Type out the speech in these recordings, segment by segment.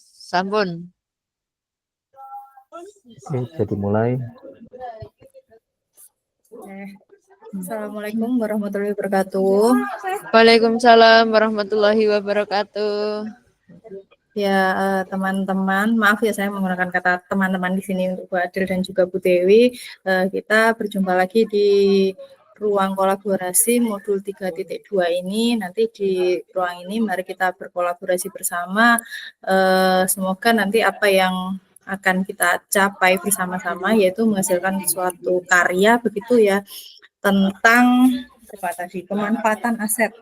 Sampun. Oke, jadi mulai. Assalamualaikum warahmatullahi wabarakatuh. Waalaikumsalam warahmatullahi wabarakatuh. Ya, teman-teman, maaf ya saya menggunakan kata teman-teman di sini untuk Bu Adil dan juga Bu Dewi. Kita berjumpa lagi di ruang kolaborasi modul 3.2 ini. Nanti di ruang ini mari kita berkolaborasi bersama. Semoga nanti apa yang akan kita capai bersama-sama yaitu menghasilkan suatu karya begitu ya tentang apa tadi pemanfaatan aset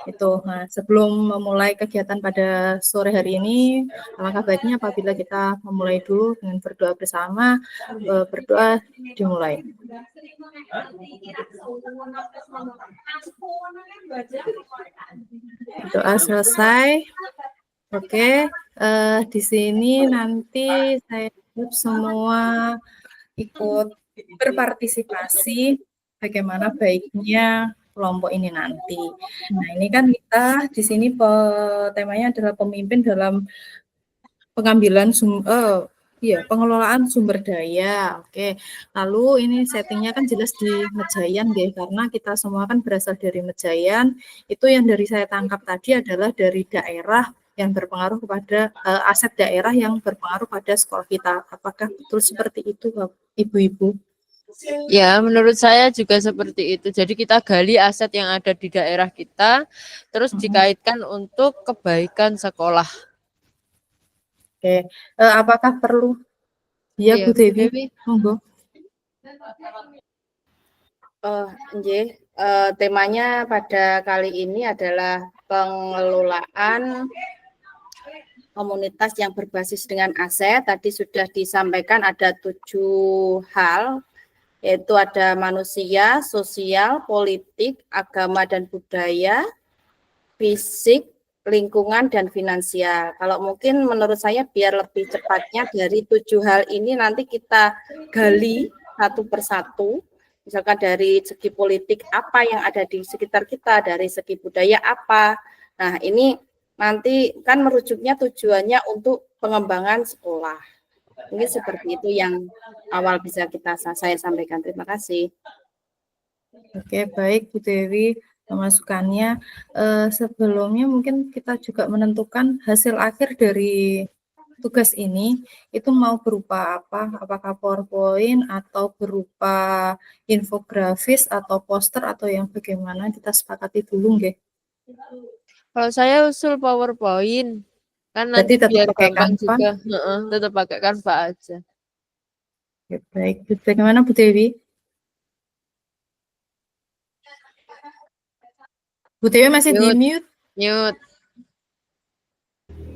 itu. Nah, sebelum memulai kegiatan pada sore hari ini, alangkah baiknya apabila kita memulai dulu dengan berdoa bersama. Berdoa dimulai. Doa selesai. Oke, di sini nanti saya semua ikut berpartisipasi bagaimana baiknya kelompok ini nanti. Nah, ini kan kita di sini temanya adalah pemimpin dalam pengambilan pengelolaan sumber daya. Oke. Lalu ini settingnya kan jelas di Mejayan ya, karena kita semua kan berasal dari Mejayan. Itu yang dari saya tangkap tadi adalah dari daerah yang berpengaruh kepada aset daerah yang berpengaruh pada sekolah kita. Apakah betul seperti itu, Ibu-ibu? Ya, menurut saya juga seperti itu. Jadi kita gali aset yang ada di daerah kita, terus dikaitkan untuk kebaikan sekolah. Oke, apakah perlu? Ya, Bu Dewi, monggo. Temanya pada kali ini adalah pengelolaan komunitas yang berbasis dengan aset. Tadi sudah disampaikan ada 7 hal, yaitu ada manusia, sosial, politik, agama dan budaya, fisik, lingkungan, dan finansial. Kalau mungkin menurut saya biar lebih cepatnya dari 7 hal ini nanti kita gali satu persatu. Misalkan dari segi politik apa yang ada di sekitar kita, dari segi budaya apa. Nah, ini nanti kan merujuknya tujuannya untuk pengembangan sekolah. Mungkin seperti itu yang awal bisa saya sampaikan. Terima kasih. Oke, baik Bu Dewi masukannya. Sebelumnya mungkin kita juga menentukan hasil akhir dari tugas ini itu mau berupa apa? Apakah PowerPoint atau berupa infografis atau poster atau yang bagaimana, kita sepakati dulu nggih. Kalau saya usul PowerPoint, kan nanti Berarti tetap biar pakai gampang Canva? juga. Tetap pakai Canva aja. Oke, baik. Bagaimana Bu Dewi? Bu Dewi masih di mute? Mute.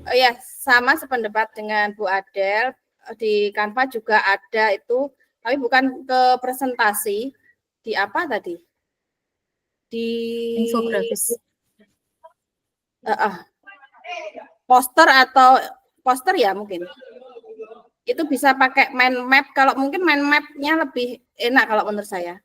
Oh ya, sama sependapat dengan Bu Adel. Di Canva juga ada itu, tapi bukan ke presentasi. Di apa tadi? Di infografis. Poster atau poster ya mungkin. Itu bisa pakai mind map. Kalau mungkin mind map-nya lebih enak kalau menurut saya.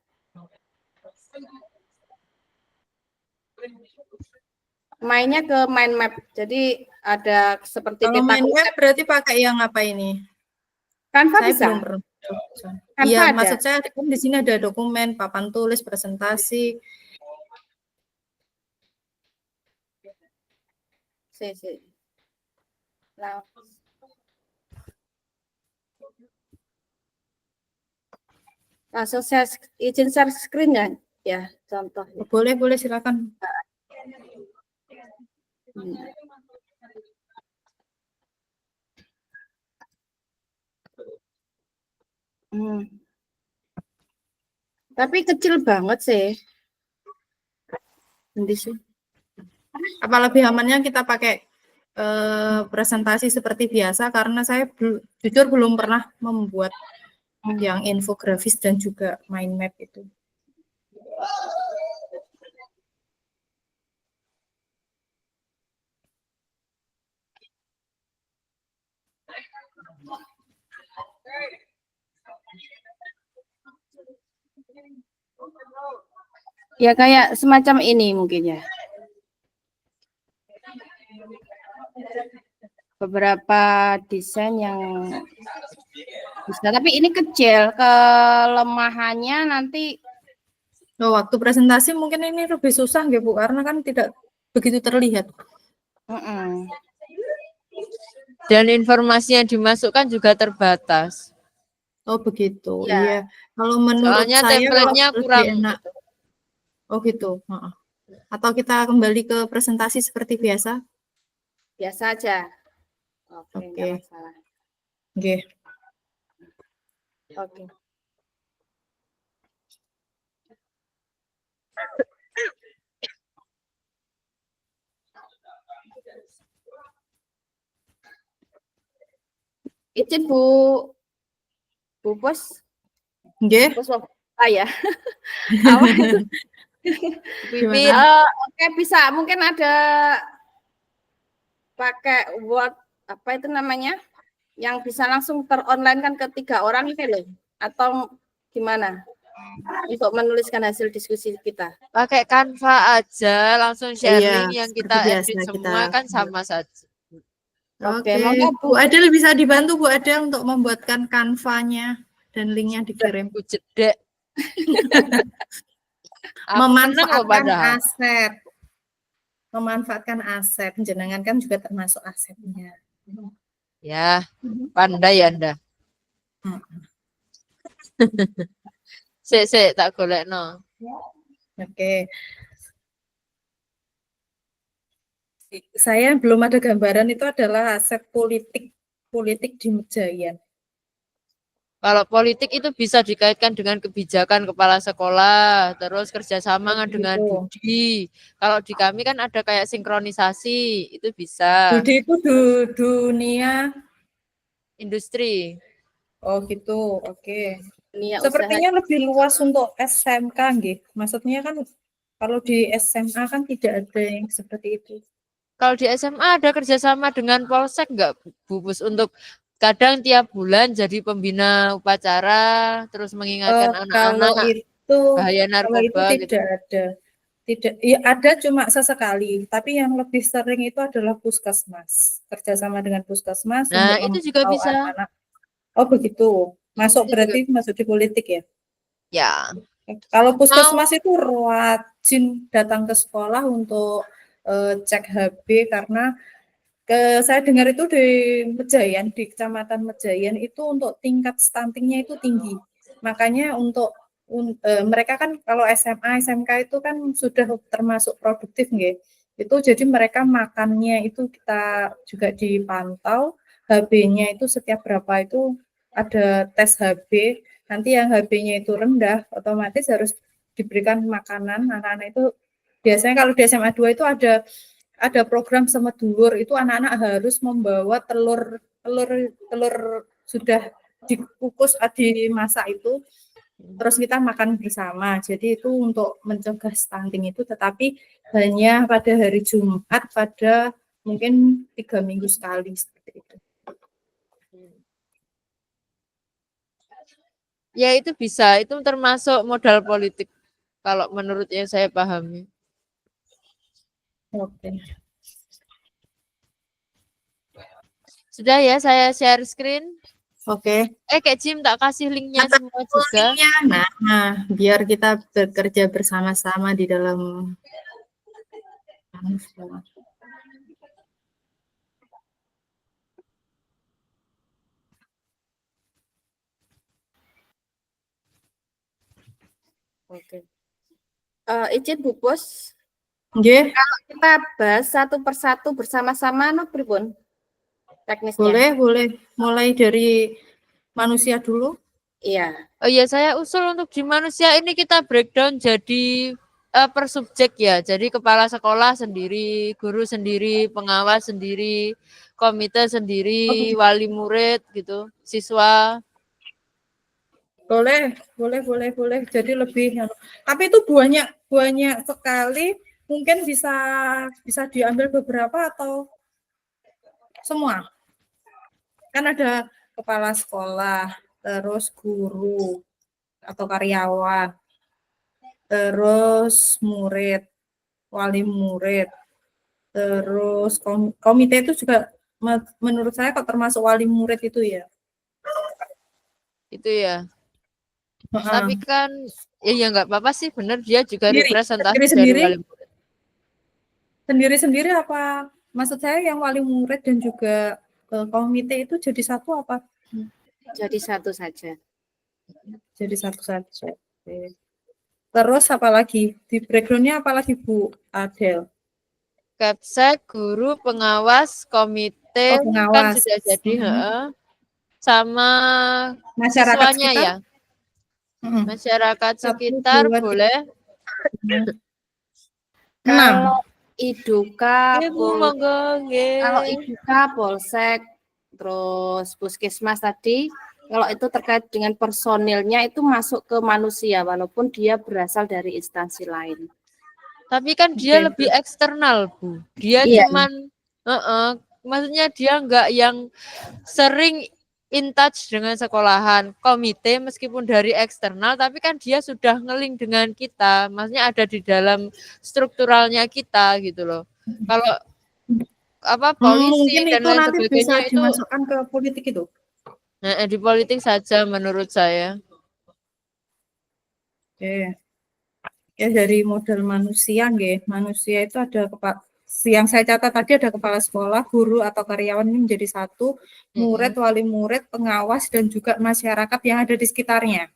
Mainnya ke mind map. Jadi ada seperti kalau mind map berarti pakai yang apa ini? Canva saya bisa. Belum pernah. Iya, maksud saya kan di sini ada dokumen, papan tulis, presentasi. Langsung saya izin share screen ya, contoh. Boleh silakan. Tapi kecil banget sih. Apa lebih amannya kita pakai presentasi seperti biasa, karena saya jujur belum pernah membuat yang infografis dan juga mind map itu. Ya kayak semacam ini mungkin ya. beberapa desain yang bisa, tapi ini kecil, kelemahannya nanti waktu presentasi mungkin ini lebih susah nggih Bu, karena kan tidak begitu terlihat. Dan informasi yang dimasukkan juga terbatas. Oh begitu, Ya. iya. Kalau menurut Soalnya saya template-nya lebih kurang. enak. Oh gitu. Atau kita kembali ke presentasi seperti biasa? Biasa aja. Oke, Oke. nggak masalah. Oke. Oke. Izin Bu Bos. Nggih. Bos ya. Apa itu? Pipit. Oke, bisa. Mungkin ada pakai Word, apa itu namanya? Yang bisa langsung teronline kan ke 3 orang ini loh. Atau gimana? Untuk menuliskan hasil diskusi kita. Pakai Canva aja, langsung sharing Iya, yang seperti kita biasa edit kita. semua kan sama saja. Oke, monggo Bu Adel bisa dibantu Bu Adel untuk membuatkan Canva-nya dan linknya dikirim. Aku jedek. Aku Memanfaatkan aset. Memanfaatkan aset, jenengan kan juga termasuk asetnya. Ya, pandai Anda. Sik, tak golekno. Oke. Saya belum ada gambaran itu adalah aset politik di Mejayan. Kalau politik itu bisa dikaitkan dengan kebijakan kepala sekolah, terus kerjasama dengan Budi. Kalau di kami kan ada kayak sinkronisasi, itu bisa. Budi itu dunia industri. Oh gitu, oke. Dunia Sepertinya usaha. lebih luas untuk SMK, nggih. Maksudnya kan kalau di SMA kan tidak ada yang seperti itu. Kalau di SMA ada kerjasama dengan Polsek nggak, Bu Pus, untuk kadang tiap bulan jadi pembina upacara, terus mengingatkan Kalau anak-anak itu, bahaya narkoba tidak gitu. ada. Tidak, ya ada cuma sesekali. Tapi yang lebih sering itu adalah puskesmas. Kerjasama dengan puskesmas Nah, untuk itu juga memantau bisa. anak-anak. Oh begitu. Masuk Itu berarti juga. masuk di politik ya? Ya. Kalau puskesmas itu rajin datang ke sekolah untuk cek HB karena saya dengar itu di Mejayan, di Kecamatan Mejayan itu untuk tingkat stuntingnya itu tinggi. Makanya untuk mereka kan kalau SMA, SMK itu kan sudah termasuk produktif nggih. Itu jadi mereka makannya itu kita juga dipantau, HB-nya itu setiap berapa itu ada tes HB. Nanti yang HB-nya itu rendah otomatis harus diberikan makanan. Anak-anak itu biasanya kalau di SMA 2 itu ada program semedulur, itu anak-anak harus membawa telur sudah dikukus dimasak itu, terus kita makan bersama. Jadi itu untuk mencegah stunting itu, tetapi hanya pada hari Jumat pada mungkin 3 minggu sekali seperti itu. Ya itu bisa, itu termasuk modal politik kalau menurut yang saya pahami. Oke. Sudah ya, saya share screen. Oke. Kak Jim tak kasih linknya semua juga. Linknya, nah, biar kita bekerja bersama-sama di dalam. Oke. Izin Bu Bos. Nggih. Kalau kita bahas satu persatu bersama-sama, no pripun? Teknisnya. Boleh. Mulai dari manusia dulu. Iya. Oh iya, saya usul untuk di manusia ini kita breakdown jadi per subjek ya. Jadi kepala sekolah sendiri, guru sendiri, pengawas sendiri, komite sendiri, wali murid gitu, siswa. Boleh. Jadi lebih, tapi itu banyak sekali. Mungkin bisa diambil beberapa atau semua. Kan ada kepala sekolah, terus guru atau karyawan, terus murid, wali murid, terus komite itu juga menurut saya kok termasuk wali murid itu ya. Itu ya. Heeh. Tapi kan ya nggak apa-apa sih, bener dia juga Sendiri, representasi dari sendiri-sendiri, wali murid. sendiri-sendiri apa? Maksud saya yang wali murid dan juga komite itu jadi satu apa? Jadi satu saja. Jadi satu saja. Oke. Terus apalagi di backgroundnya apalagi Bu Adel? Kepsek, guru, pengawas, komite Oh, kan pengawas. sudah jadi, sama Masyarakat siswanya sekitar? ya. Masyarakat Satu, sekitar dua, boleh. Kalau Iduka, Ibu monggo, kalau Iduka, Polsek, terus Puskesmas tadi, kalau itu terkait dengan personilnya itu masuk ke manusia walaupun dia berasal dari instansi lain. Tapi kan dia lebih eksternal, Bu. Dia Iya. cuman, maksudnya dia nggak yang sering in touch dengan sekolahan, komite meskipun dari eksternal, tapi kan dia sudah ngeling dengan kita, maksudnya ada di dalam strukturalnya kita gitu loh. Kalau apa polisi mungkin dan itu lain nanti bisa sebagainya itu dimasukkan ke politik itu. di politik saja menurut saya. Oke. Ya dari model manusia nggih. Manusia itu ada yang saya catat tadi ada kepala sekolah, guru atau karyawan ini menjadi satu, murid, wali murid, pengawas dan juga masyarakat yang ada di sekitarnya.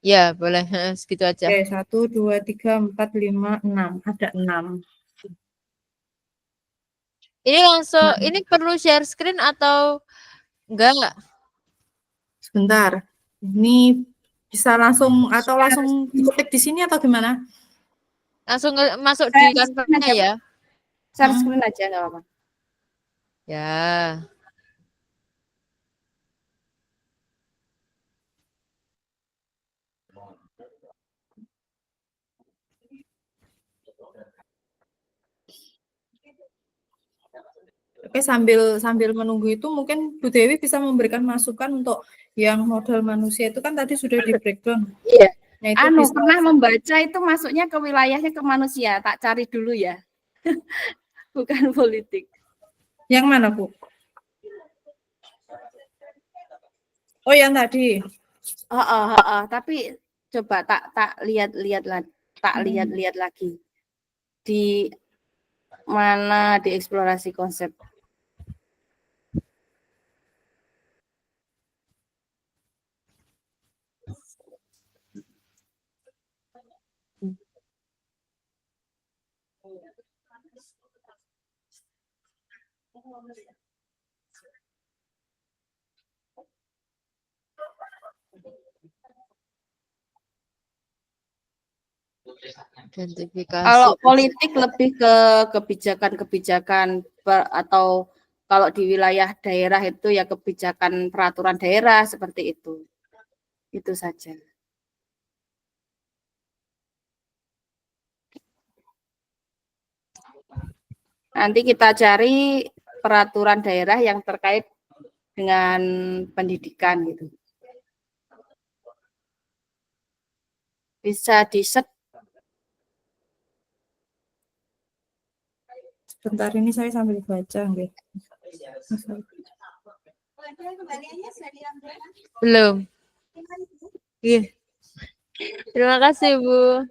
Ya, boleh segitu aja. Oke, 1, 2, 3, 4, 5, 6. Ada 6. Ini langsung, ini perlu share screen atau enggak? Sebentar. Ini bisa langsung atau langsung diketik di sini atau gimana? Langsung masuk di kantornya ya? Share screen aja nggak apa-apa. Ya. Oke, sambil menunggu itu mungkin Bu Dewi bisa memberikan masukan untuk yang model manusia itu kan tadi sudah di breakdown. Iya. Nah, itu Pernah membaca itu masuknya ke wilayahnya ke manusia. Tak cari dulu ya. Bukan politik. Yang mana, Bu? Oh, yang tadi. Tapi coba tak lihat lagi. Di mana di eksplorasi konsep. Identifikasi. Kalau politik lebih ke kebijakan-kebijakan atau kalau di wilayah daerah itu ya kebijakan peraturan daerah seperti itu. Itu saja. Nanti kita cari peraturan daerah yang terkait dengan pendidikan gitu. Bisa di-set. Sebentar ini saya sambil baca nggih. Belum. Iya. Terima kasih, Bu.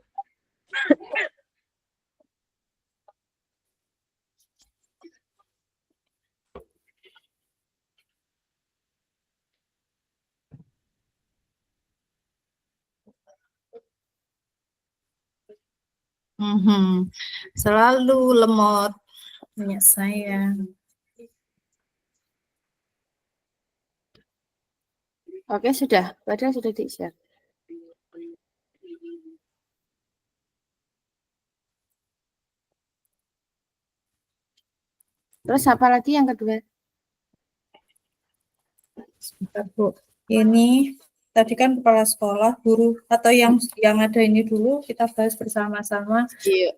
Selalu lemot punya saya. Oke, sudah. Padahal sudah di-share. Terus apa lagi yang kedua? Sebentar, Bu. Ini tadi kan kepala sekolah, guru atau yang ada ini dulu kita bahas bersama-sama. Iya.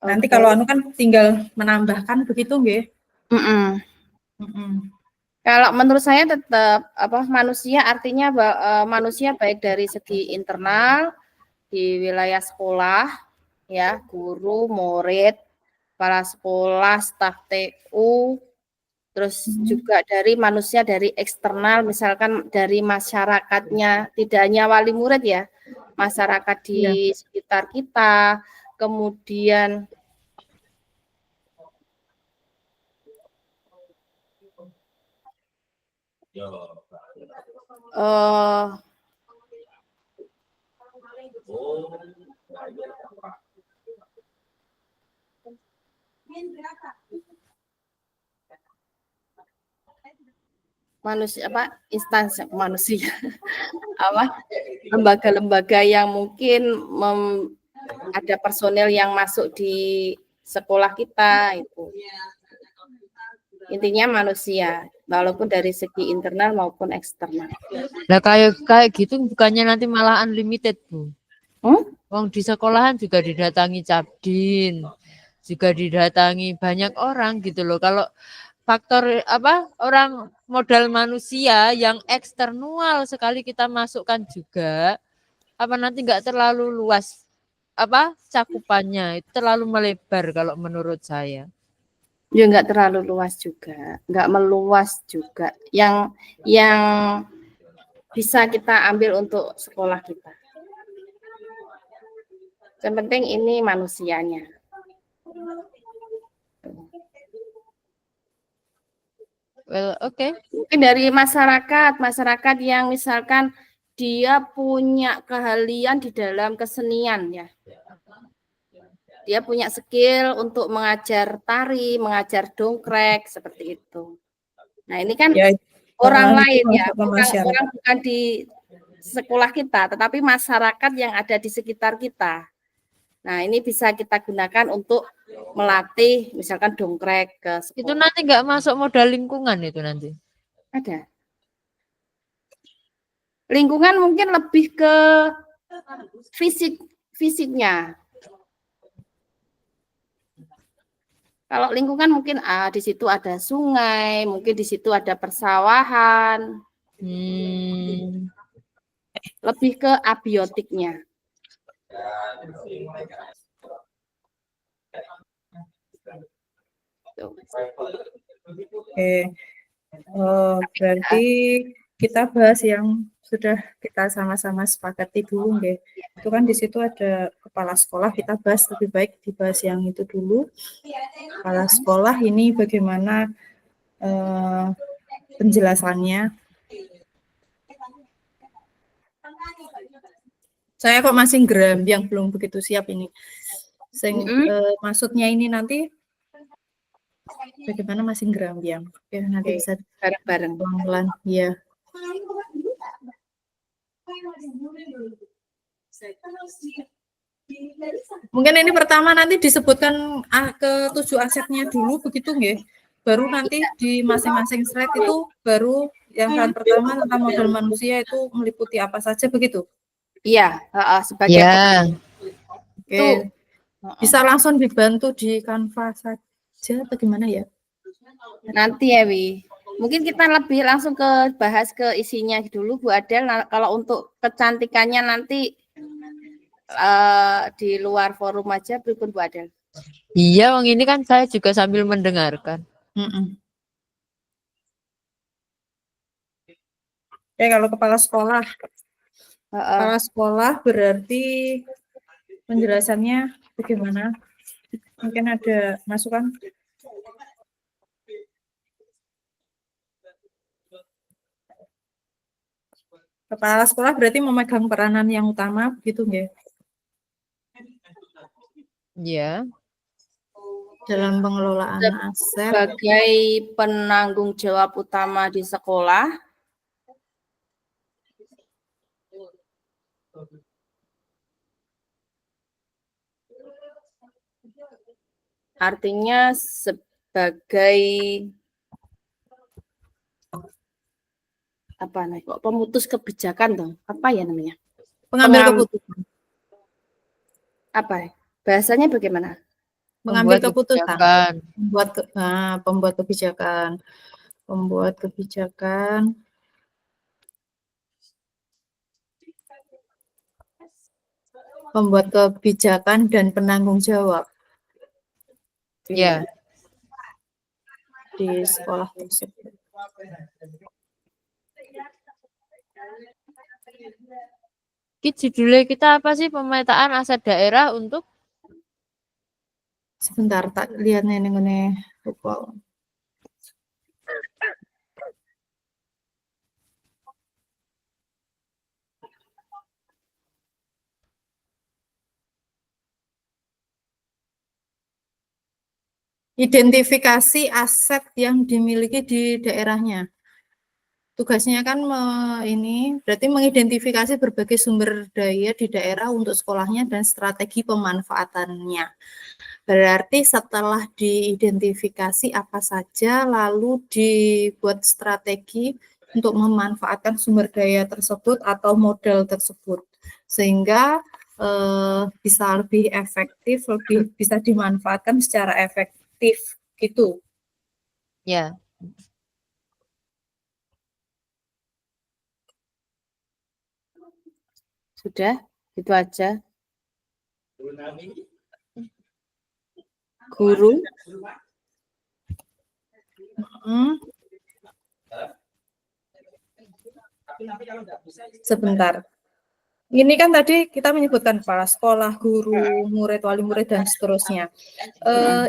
Nanti kalau anu kan tinggal menambahkan begitu nggih. Kalau menurut saya tetap manusia artinya manusia baik dari segi internal di wilayah sekolah ya, guru, murid, kepala sekolah, staf TU, terus juga dari manusia dari eksternal, misalkan dari masyarakatnya, tidak hanya wali murid ya, masyarakat di sekitar kita, kemudian manusia apa instansi manusia apa lembaga-lembaga yang mungkin ada personel yang masuk di sekolah kita itu. Intinya manusia, walaupun dari segi internal maupun eksternal. Nah, kayak gitu bukannya nanti malah unlimited, Bu. Wong di sekolahan juga didatangi Cabdin, juga didatangi banyak orang gitu loh. Kalau faktor orang modal manusia yang eksternal sekali kita masukkan juga, nanti nggak terlalu luas cakupannya, itu terlalu melebar kalau menurut saya. Ya nggak terlalu luas juga, nggak meluas juga. Yang bisa kita ambil untuk sekolah kita. Yang penting ini manusianya. Well, oke. Mungkin dari masyarakat yang misalkan dia punya keahlian di dalam kesenian ya. Dia punya skill untuk mengajar tari, mengajar dongkrek seperti itu. Nah, ini kan orang lain ya, orang bukan di sekolah kita, tetapi masyarakat yang ada di sekitar kita. Nah, ini bisa kita gunakan untuk melatih misalkan dongkrek ke sekolah. Itu nanti nggak masuk modal lingkungan itu nanti? Ada. Lingkungan mungkin lebih ke fisiknya. Kalau lingkungan mungkin di situ ada sungai, mungkin di situ ada persawahan. Lebih ke abiotiknya. Oke. Berarti kita bahas yang sudah kita sama-sama sepakati dulu, nggih. Itu kan di situ ada kepala sekolah, kita bahas lebih baik dibahas yang itu dulu. Kepala sekolah ini bagaimana penjelasannya? Saya kok masih yang belum begitu siap ini. Maksudnya ini nanti bagaimana masih yang nanti bisa bareng-bareng pelan-pelan ya. Mungkin ini pertama nanti disebutkan ke 7 asetnya dulu begitu nggih. Baru nanti di masing-masing slide itu baru yang pertama tentang modal manusia itu meliputi apa saja begitu. Iya, sebagai Oke. Bisa langsung dibantu di Canva saja bagaimana ya? Nanti ya, Wi. Mungkin kita lebih langsung bahas ke isinya dulu, Bu Adel. Kalau untuk kecantikannya nanti di luar forum aja, berikut Bu Adel. Iya, Wong ini kan saya juga sambil mendengarkan. Oke, kalau kepala sekolah. Kepala sekolah berarti penjelasannya bagaimana? Mungkin ada masukan? Kepala sekolah berarti memegang peranan yang utama, begitu nggih? Iya. Dalam pengelolaan aset. Sebagai penanggung jawab utama di sekolah. Artinya sebagai apa nih? Kok pemutus kebijakan dong? Apa ya namanya? Pengambil keputusan. Apa? Bahasanya bagaimana? Mengambil keputusan. Pembuat kebijakan. Pembuat kebijakan. Pembuat kebijakan dan penanggung jawab. Ya. di sekolah tersebut. Judulnya kita apa sih? Pemetaan aset daerah untuk Sebentar, tak lihat nih lupa. Identifikasi aset yang dimiliki di daerahnya. Tugasnya kan ini berarti mengidentifikasi berbagai sumber daya di daerah untuk sekolahnya dan strategi pemanfaatannya. Berarti setelah diidentifikasi apa saja, lalu dibuat strategi untuk memanfaatkan sumber daya tersebut atau modal tersebut, sehingga bisa lebih efektif, lebih bisa dimanfaatkan secara efektif gitu. ya. Sudah, itu aja. Guru. Sebentar. Ini kan tadi kita menyebutkan kepala sekolah, guru, murid, wali murid, dan seterusnya.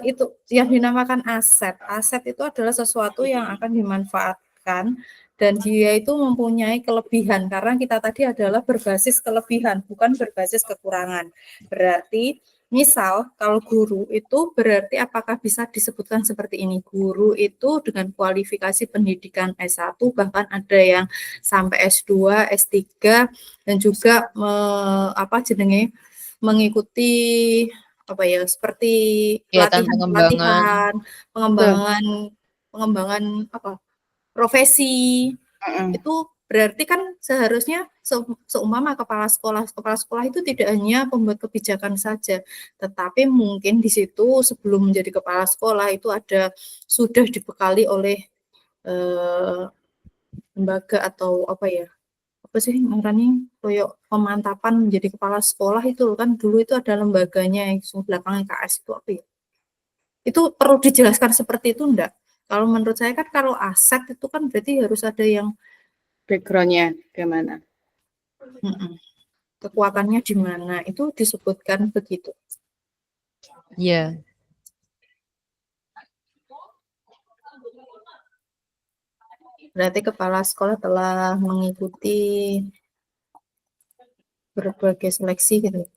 Itu yang dinamakan aset. Aset itu adalah sesuatu yang akan dimanfaatkan dan dia itu mempunyai kelebihan karena kita tadi adalah berbasis kelebihan, bukan berbasis kekurangan. Berarti misal kalau guru itu berarti apakah bisa disebutkan seperti ini? Guru itu dengan kualifikasi pendidikan S1 bahkan ada yang sampai S2, S3 dan juga mengikuti apa ya seperti pelatihan, pengembangan apa profesi. Itu berarti kan seharusnya seumpama kepala sekolah itu tidak hanya pembuat kebijakan saja, tetapi mungkin di situ sebelum menjadi kepala sekolah itu sudah dibekali oleh lembaga atau apa sih ngarani koyok pemantapan menjadi kepala sekolah itu kan dulu itu ada lembaganya yang belakangnya KS itu apa ya? Itu perlu dijelaskan seperti itu enggak? Kalau menurut saya kan kalau aset itu kan berarti harus ada yang backgroundnya gimana? Kekuatannya di mana itu disebutkan begitu. Iya. Berarti kepala sekolah telah mengikuti berbagai seleksi gitu.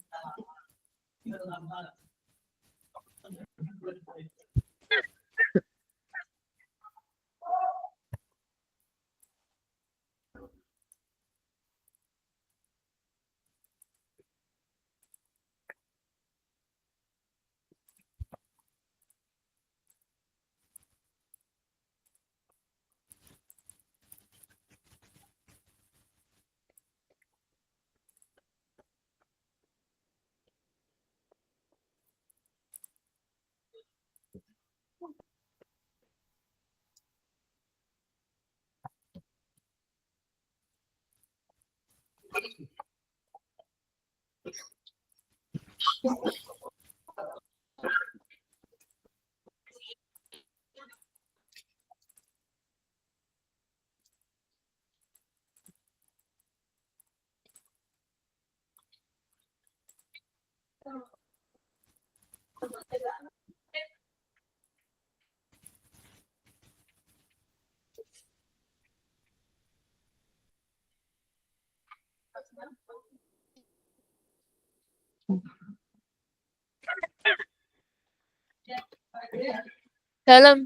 Dalam.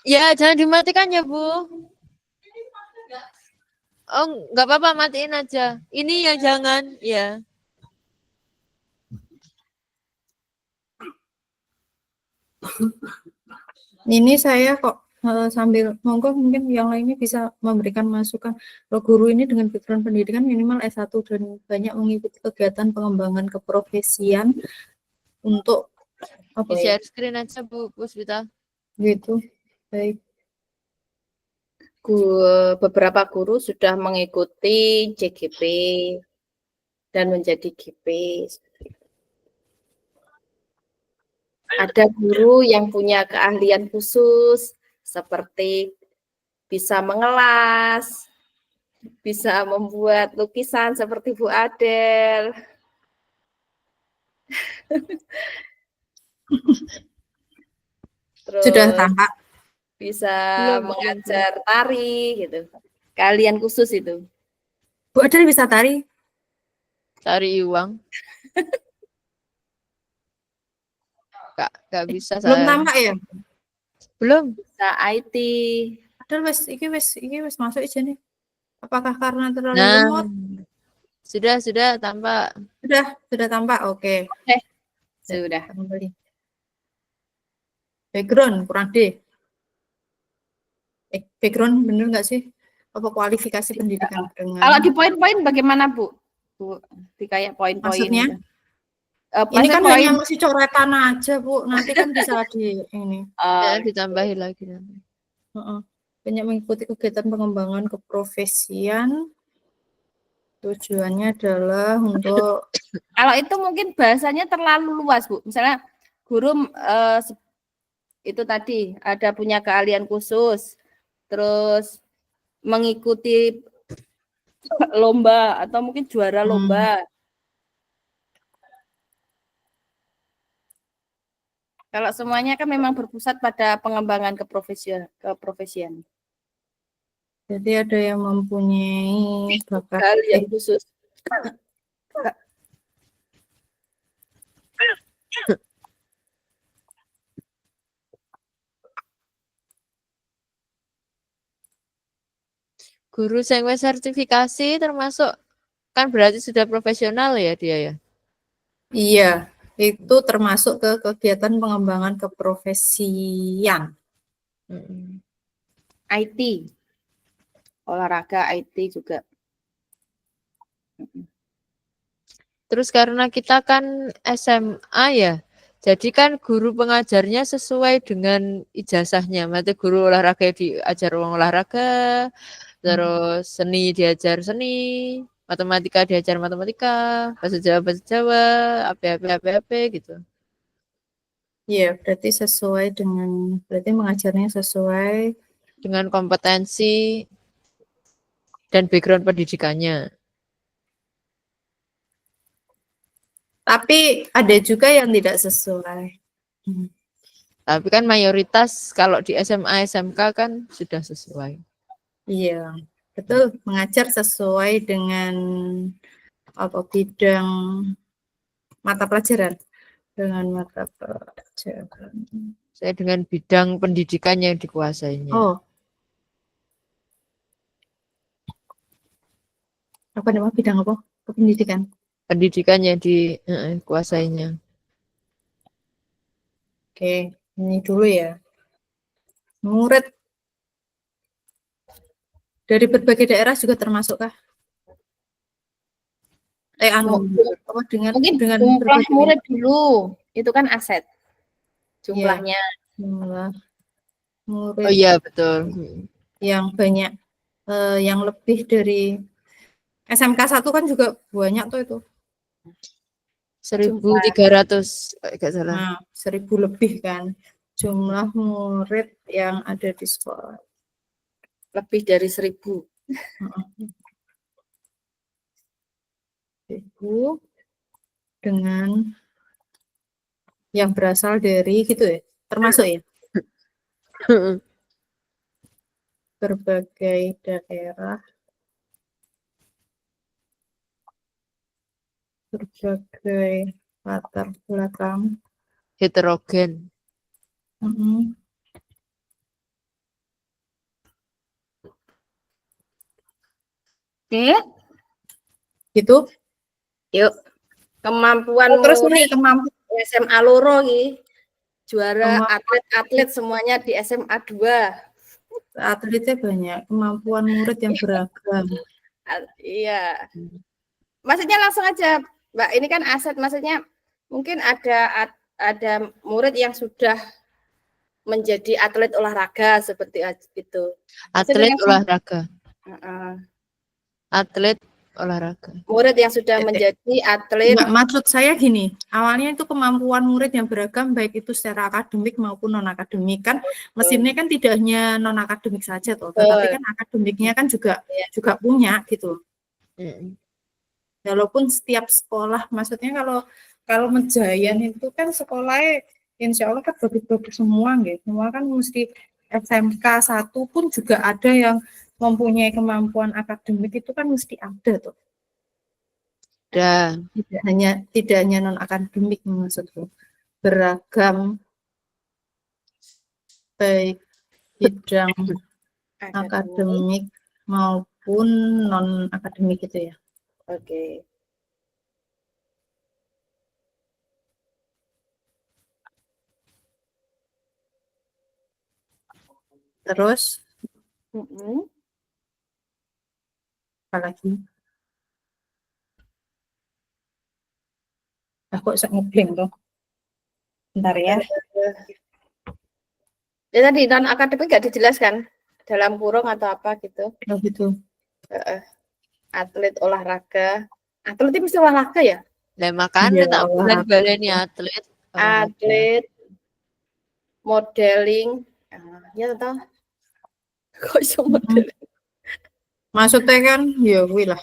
Ya, jangan dimatikan ya, Bu. Oh, nggak apa-apa, matiin aja. Ini ya jangan, ya. Ini saya kok sambil monggo mungkin yang lainnya bisa memberikan masukan. Kalau guru ini dengan background pendidikan minimal S1 dan banyak mengikuti kegiatan pengembangan keprofesian untuk apa ya? Share screen aja Bu Puspita. Gitu. Baik. Beberapa guru sudah mengikuti JGP dan menjadi GP. Ada guru yang punya keahlian khusus seperti bisa mengelas, bisa membuat lukisan seperti Bu Adel. Sudah Terus tampak. bisa Belum. mengajar tari gitu. Keahlian khusus itu. Bu Adel bisa tari? Cari uang. Gak bisa Belum saya. tampak ya? Belum. Bisa IT. Padahal iki wis masuk aja nih. Apakah karena terlalu Nah, lemot? sudah tampak. Sudah tampak. Oke. Sudah. Kembali. Background kurang D. Background bener nggak sih? Apa kualifikasi pendidikan dengan Kalau di poin-poin bagaimana, Bu? Bu, di kayak poin-poin maksudnya? gitu. Ini kan poin. hanya masih coretan aja, Bu. Nanti kan bisa di ini. Ya, ditambahin lagi nanti. Banyak mengikuti kegiatan pengembangan keprofesian. Tujuannya adalah untuk Kalau itu mungkin bahasanya terlalu luas, Bu. Misalnya guru itu tadi ada punya keahlian khusus, terus mengikuti lomba atau mungkin juara lomba. Kalau semuanya kan memang berpusat pada pengembangan keprofesian. jadi ada yang mempunyai bakat Keahlian khusus. Guru yang wis sertifikasi termasuk kan berarti sudah profesional ya dia ya. Iya, itu termasuk ke kegiatan pengembangan keprofesian. IT. Olahraga IT juga. Terus karena kita kan SMA ya, jadi kan guru pengajarnya sesuai dengan ijazahnya. Berarti guru olahraga diajar olahraga, terus seni diajar seni, matematika diajar matematika, bahasa Jawa, apa gitu. Iya, berarti mengajarnya sesuai Dengan kompetensi dan background pendidikannya. Tapi ada juga yang tidak sesuai. Tapi kan mayoritas kalau di SMA, SMK kan sudah sesuai. Iya, betul. Mengajar sesuai dengan bidang mata pelajaran. Dengan mata pelajaran. Saya dengan bidang pendidikan yang dikuasainya. Oh. Apa namanya bidang apa? Pendidikan. Pendidikan yang dikuasainya. Oke, ini dulu ya. Murid dari berbagai daerah juga termasukkah? Mungkin jumlah murid dulu itu kan aset jumlahnya. Jumlah murid. Oh iya betul. Yang banyak, yang lebih dari SMK 1 kan juga banyak tuh itu. 1.300 enggak salah. Nah, 1.000 lebih kan jumlah murid yang ada di sekolah. Lebih dari 1.000. 1.000 dengan yang berasal dari gitu ya, termasuk ya berbagai daerah, berbagai latar belakang, Heterogen. Oke. Gitu. Yuk. Kemampuan terus murid SMA loro iki. Juara Kemampuan atlet semuanya di SMA 2. Atletnya banyak, kemampuan murid yang beragam. Iya. Maksudnya langsung aja, Mbak. Ini kan aset, maksudnya mungkin ada murid yang sudah menjadi atlet olahraga seperti itu. Atlet olahraga. Atlet olahraga. Murid yang sudah menjadi atlet. Enggak, maksud saya gini, awalnya itu kemampuan murid yang beragam baik itu secara akademik maupun non akademik kan mesinnya kan tidak hanya non akademik saja toh, tetapi kan akademiknya kan juga punya gitu. Walaupun setiap sekolah, maksudnya kalau Mejayan itu kan sekolahnya insya Allah kan bagus-bagus semua gitu. Semua kan mesti SMK 1 pun juga ada yang mempunyai kemampuan akademik itu kan mesti ada tuh. Dan Tidak hanya non akademik maksudku, beragam baik bidang akademik maupun non akademik itu ya. Oke. Terus apa lagi? Aku bisa ngeblank tuh. Bentar ya. Ya tadi non akademik nggak dijelaskan dalam kurung atau apa gitu. Oh gitu. Atlet olahraga. Atlet itu mesti olahraga ya? Nah, makanya Iya, tak bulan olahraga. baleni atlet. Atlet, modeling. Ya toh. Kok iso modeling? Maksudnya kan ya kuwi lah.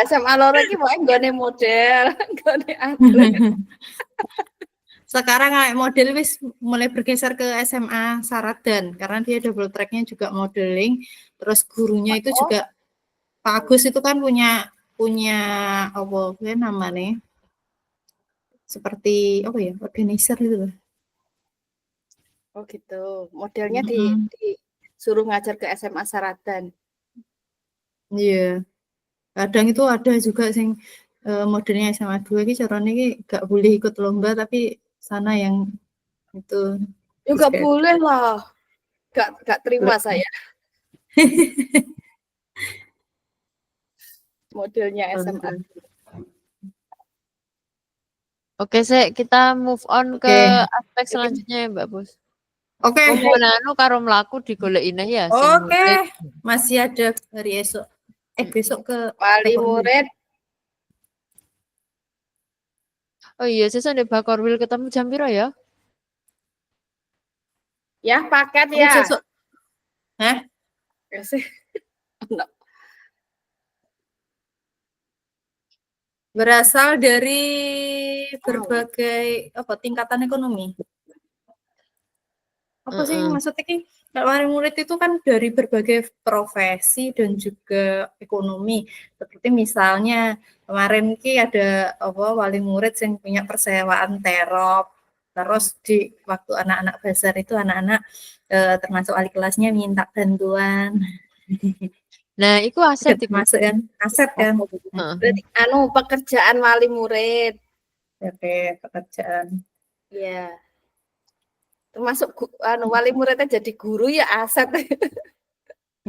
SMA loro iki pokoke nggone model, nggone atlet. Sekarang kayak model wis mulai bergeser ke SMA Saradan karena dia double tracknya juga modeling. Terus gurunya itu juga Pak Agus itu kan punya apa namanya? Seperti apa ya? Organizer gitu loh. Oh gitu. Modelnya disuruh ngajar ke SMA Saradan. Iya. Kadang itu ada juga sing modelnya SMA 2 ini caranya ini gak boleh ikut lomba tapi sana yang itu Ya nggak boleh lah. Gak terima saya. Modelnya SMA. Oke, kita move on ke aspek selanjutnya ya, Mbak Bos. Oke. Ngomong karo mlaku digoleki ya. Oke. Masih ada hari esok. Besok ke wali murid. Oh iya, sesuk ndek Bakorwil ketemu jam piro ya? Ya, paket ya. Besok. Hah? Berasal dari berbagai tingkatan ekonomi. Apa sih maksudnya ki? Wali murid itu kan dari berbagai profesi dan juga ekonomi. Seperti misalnya kemarin ki ada wali murid yang punya persewaan terop. Terus di waktu anak-anak besar itu anak-anak termasuk wali kelasnya minta bantuan. Nah, itu aset itu. Masuk kan? Aset kan. Berarti pekerjaan wali murid. Oke, pekerjaan. Iya. Termasuk wali muridnya jadi guru ya aset.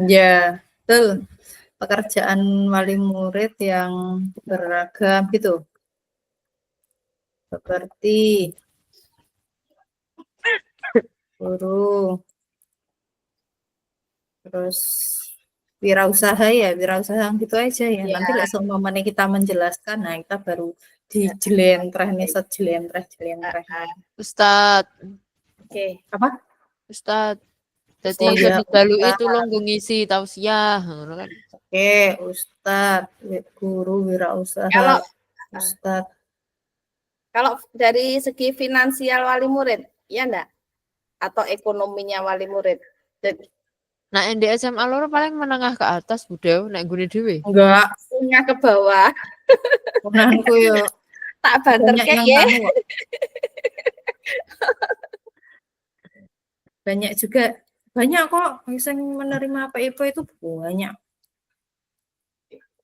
Ya, betul. Pekerjaan wali murid yang beragam gitu. Seperti guru, terus wirausaha gitu aja ya. Nanti lah seumpamanya kita menjelaskan, nah kita baru dijelentreh nih, jelentreh. Ustad. Oke. Apa? Ustad. Jadi iso dibalui tulung ngisi tausiah ngono kan. Oke, Ustad, guru wirausaha. Ustad. Kalau dari segi finansial wali murid, ya enggak? Atau ekonominya wali murid? Nah, di SMA loro paling menengah ke atas, Budeu, nek gune dhewe. Enggak, menengah ke bawah. Punanku yo tak banterke ya. Banyak kok yang menerima PIP itu banyak.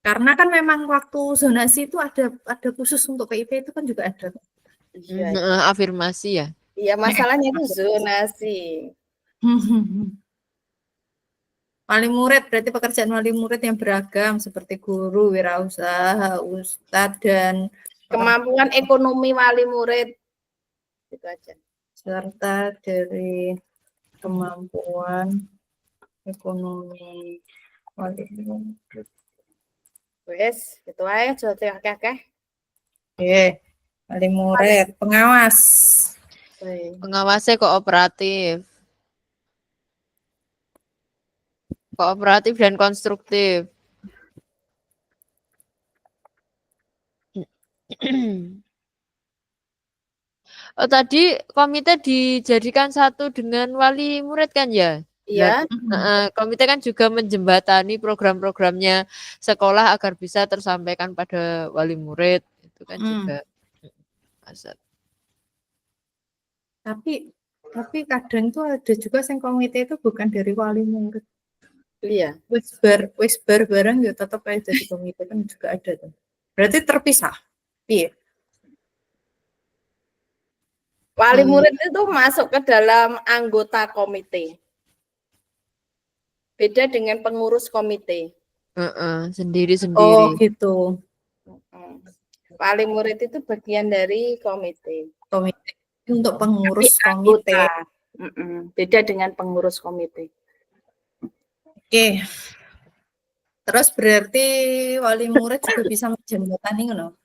Karena kan memang waktu zonasi itu ada khusus untuk PIP itu kan juga ada. Afirmasi ya. Iya, masalahnya itu zonasi. Wali murid berarti pekerjaan wali murid yang beragam seperti guru, wirausaha, ustadz dan kemampuan ekonomi wali murid. Itu aja. Serta dari kemampuan ekonomi wali murid. Wes, itu aja jote akeh-akeh. Oke, wali murid, pengawas. Pengawasnya kooperatif. Kooperatif dan konstruktif. Oh, tadi komite dijadikan satu dengan wali murid kan ya? Iya, Komite kan juga menjembatani program-programnya sekolah agar bisa tersampaikan pada wali murid. Itu kan juga. Asal. Tapi kadang tuh ada juga yang komite itu bukan dari wali murid. iya. Wis bar bareng ya tetap aja jadi komite kan juga ada tuh. Berarti terpisah. Iya. Wali murid itu masuk ke dalam anggota komite. Beda dengan pengurus komite. Sendiri-sendiri. Oh gitu. Wali murid itu bagian dari komite. Komite untuk pengurus Tapi komite. anggota. Beda dengan pengurus komite. Oke. Terus berarti wali murid juga bisa menjembatani ngono.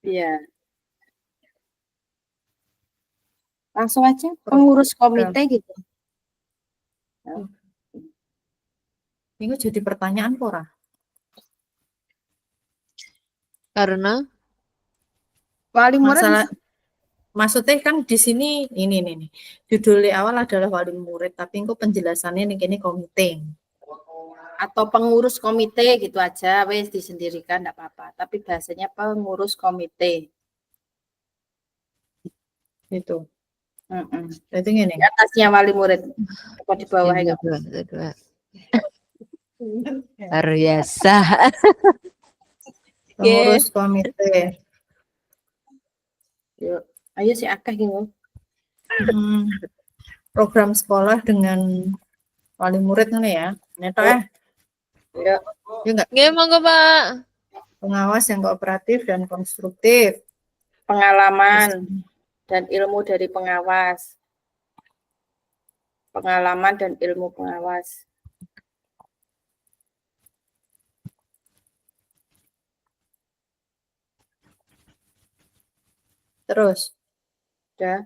Iya. Langsung aja pengurus komite gitu. Ini jadi pertanyaan ora? Karena Wali murid maksudnya kan di sini ini nih. Judulnya awal adalah wali murid, tapi engko penjelasannya ini komite. atau pengurus komite gitu aja, wes disendirikan enggak apa-apa. Tapi bahasanya pengurus komite. Gitu. Itu gini. Di atasnya wali murid. Apa di bawahnya? Dua. Luar biasa. Pengurus komite. Yuk, ayo si akeh gitu. Program sekolah dengan wali murid nih ya. Neto ya. Ya. Enggak. Nggih, monggo, Pak. Pengawas yang kooperatif dan konstruktif. Pengalaman dan ilmu dari pengawas. Pengalaman dan ilmu pengawas. Terus. Udah.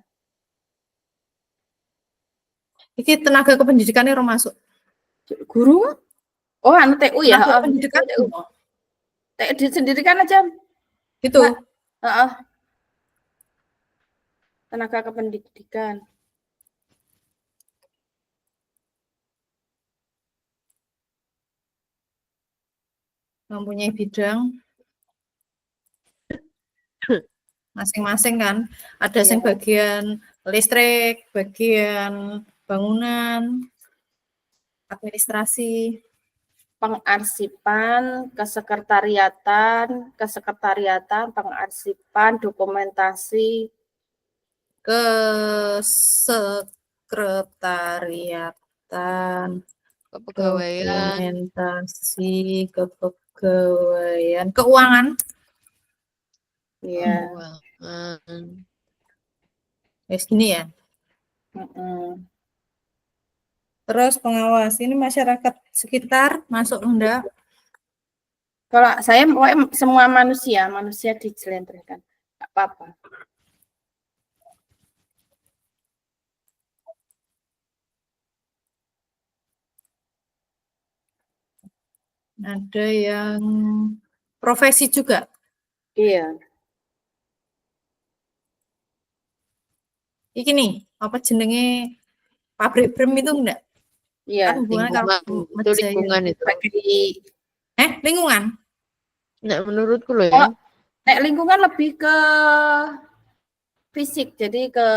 Iki tenaga kependidikannya orang masuk. Guru? Oh, anu TU ya. Tenaga pendidikan TU. TU disendirikan aja. Itu. Tenaga kependidikan. Mempunyai bidang masing-masing kan. Ada yang bagian listrik, bagian bangunan, administrasi, pengarsipan, kesekretariatan, pengarsipan, dokumentasi, kesekretariatan, Kepegawaian, dokumentasi, kepegawaian, keuangan. Iya. Gini ya. Terus pengawas, ini masyarakat sekitar masuk enggak? Kalau saya semua manusia dijelentrehkan, nggak apa-apa. Ada yang profesi juga? Iya. Iki nih, apa jenenge pabrik brem itu enggak? Iya. Kan hubungannya itu lingkungan itu. Lingkungan? Nah, menurutku loh ya. Nek lingkungan lebih ke fisik, jadi ke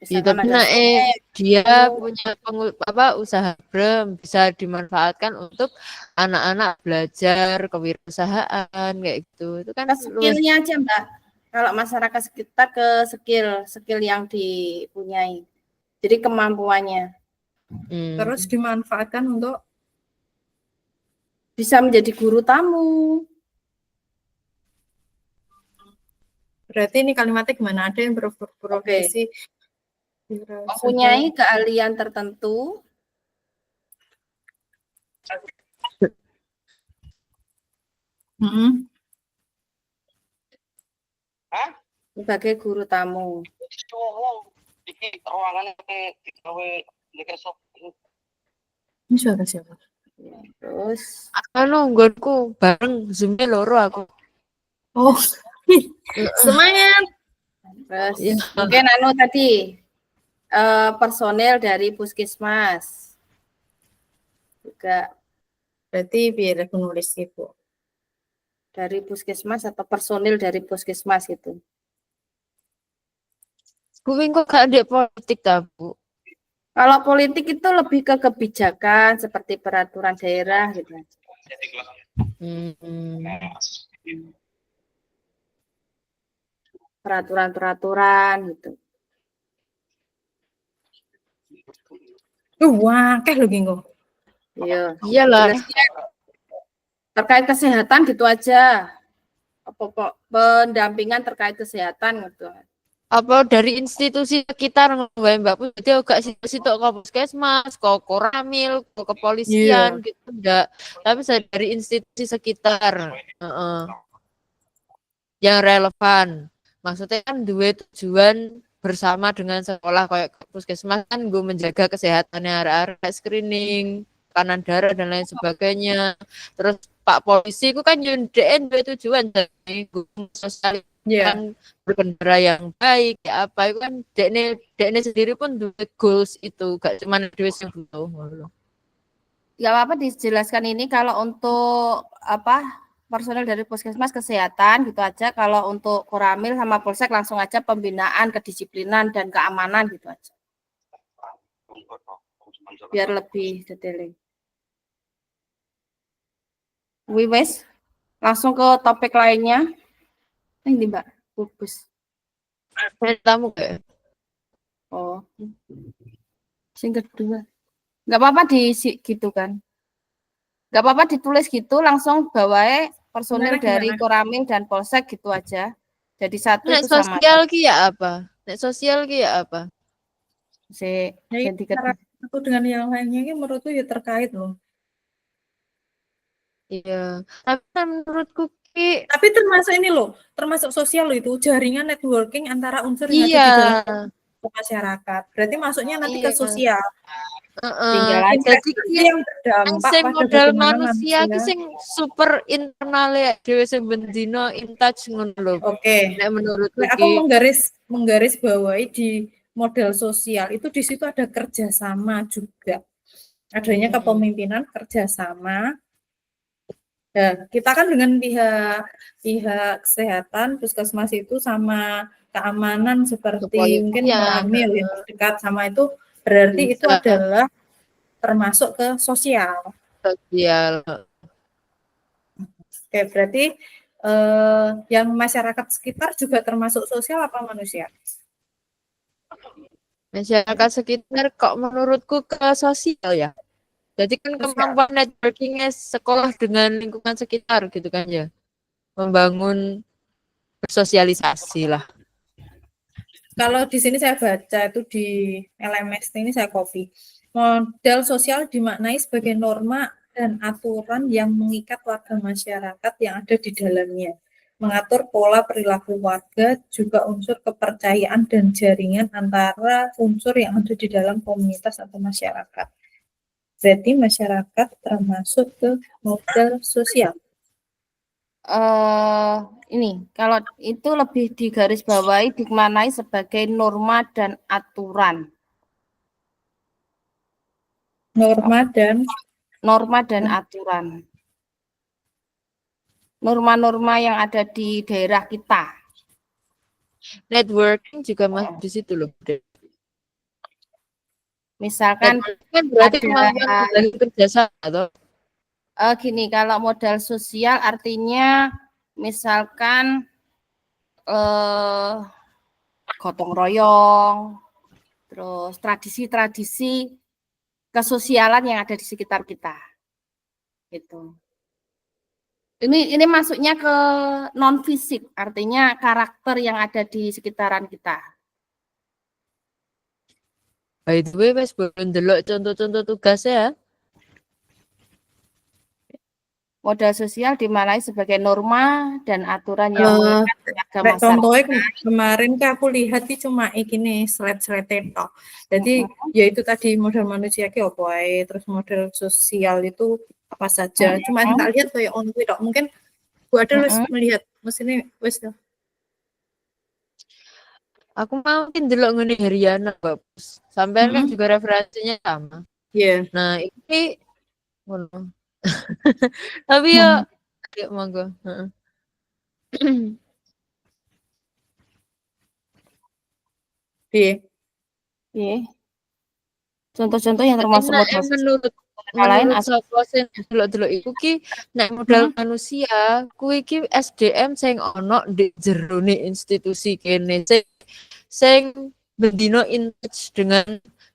tapi dia punya usaha brem bisa dimanfaatkan untuk anak-anak belajar kewirausahaan kayak gitu. Itu kan skillnya aja, Mbak. Kalau masyarakat sekitar ke skill yang dipunyai. Jadi kemampuannya. Terus dimanfaatkan untuk bisa menjadi guru tamu. Berarti ini kalimatnya gimana? Ada yang berprofesi mempunyai keahlian tertentu Mm-mm. Sebagai guru tamu. Ini suara siapa? Ya, terus Anu nggonku bareng Zoom-nya loro aku. Oh, semangat. terus Ya. mungkin tadi personel dari puskesmas juga Berarti biar aku nulis gitu. dari puskesmas atau personil dari puskesmas itu. Bu kok gak ndek politik ta, Bu? Kalau politik itu lebih ke kebijakan seperti peraturan daerah gitu. Hmm. Peraturan-peraturan gitu. Wah, kayak lo Ginggo. Iya. Iyalah. Jelasnya terkait kesehatan gitu aja. Pokok pendampingan terkait kesehatan gitu. Apa dari institusi sekitar wae Mbak Pu, jadi gak situ ke puskesmas, ke Koramil, ke kepolisian Iya. gitu enggak. Tapi dari institusi sekitar. Heeh. Yang relevan. Maksudnya kan dua tujuan bersama dengan sekolah kayak puskesmas kan gue menjaga kesehatannya arek-arek screening kanan darah dan lain sebagainya. Terus Pak polisi itu kan nyundekin dua tujuan dari gue sosial Iya. kan berkendara yang baik ya apa itu kan dekne sendiri pun dua goals itu gak cuma duit yang dulu. Ya apa dijelaskan ini kalau untuk personel dari puskesmas kesehatan gitu aja. Kalau untuk Koramil sama Polsek langsung aja pembinaan kedisiplinan dan keamanan gitu aja. Biar lebih detail. Wes langsung ke topik lainnya. Ini Mbak, bubus. Tamu kayak Oh, sing kedua. Nggak apa-apa gitu kan. Nggak apa-apa ditulis gitu, langsung bawain personil dari Gimana? Koramil dan Polsek gitu aja. Jadi satu nek itu sama. sosial ki ya apa? Nek sosial ki ya apa? Ya, Ganti cara satu dengan yang lainnya ini menurutku ya terkait loh. Iya, tapi kan menurutku ki Tapi termasuk ini loh, termasuk sosial loh itu jaringan networking antara unsur yang ada iya, di dalam masyarakat. Berarti masuknya nanti ke iya. sosial. tinggal aja. Jadi Investasi ki yang berdampak sing pada modal bagaimana manusia ki manusia. sing super internal ya dhewe sing bendino in touch ngono lho. Oke. Nek menurutku Aku ki menggaris bawahi di model sosial itu di situ ada kerjasama juga. Adanya kepemimpinan kerjasama. Ya, kita kan dengan pihak kesehatan, puskesmas itu sama keamanan seperti mungkin kepolisian Koramil yang terdekat sama itu berarti itu bisa adalah termasuk ke sosial. sosial. Oke, berarti yang masyarakat sekitar juga termasuk sosial apa manusia? Masyarakat sekitar kok menurutku ke sosial ya. Jadi kan Sosial. kemampuan networkingnya sekolah dengan lingkungan sekitar gitu kan ya. Membangun bersosialisasi lah. Kalau di sini saya baca itu di LMS ini saya copy. Model sosial dimaknai sebagai norma dan aturan yang mengikat warga masyarakat yang ada di dalamnya. Mengatur pola perilaku warga, juga unsur kepercayaan dan jaringan antara unsur yang ada di dalam komunitas atau masyarakat. Berarti masyarakat termasuk ke model sosial. Ini kalau itu lebih digarisbawahi dimaknai sebagai norma dan aturan. Norma dan aturan. Norma-norma yang ada di daerah kita. Networking juga masuk di situ loh. Misalkan Networking kan berarti kemampuan menjalin kerjasama atau gini, kalau modal sosial artinya misalkan gotong royong, terus tradisi-tradisi kesosialan yang ada di sekitar kita. Itu. Ini masuknya ke non fisik, artinya karakter yang ada di sekitaran kita. by the way wes belum delok contoh-contoh tugasnya ya. Modal sosial dimaknai sebagai norma dan aturan yang Eh, mengikat ke Rek masyarakat. contohnya kemarin kan aku lihat ki cuma iki slide-slide tok. Jadi ya itu tadi modal manusia ki opo ae, terus modal sosial itu apa saja. Cuma tak lihat kayak on kuwi tok. Mungkin Bu Adel wis melihat mesinnya wis dah. Aku mau mungkin delok ngene Heriana, Bagus. Sampean kan juga referensinya sama. Iya. Nah, ini ngono. Tapi ya yuk monggo. Heeh. Piye? Iya. Contoh-contoh yang termasuk Nah, modal sosial menurut lain sapa sing delok-delok iku ki nek modal manusia kuwi ki SDM sing ono di jerone institusi kene sing bendino in touch dengan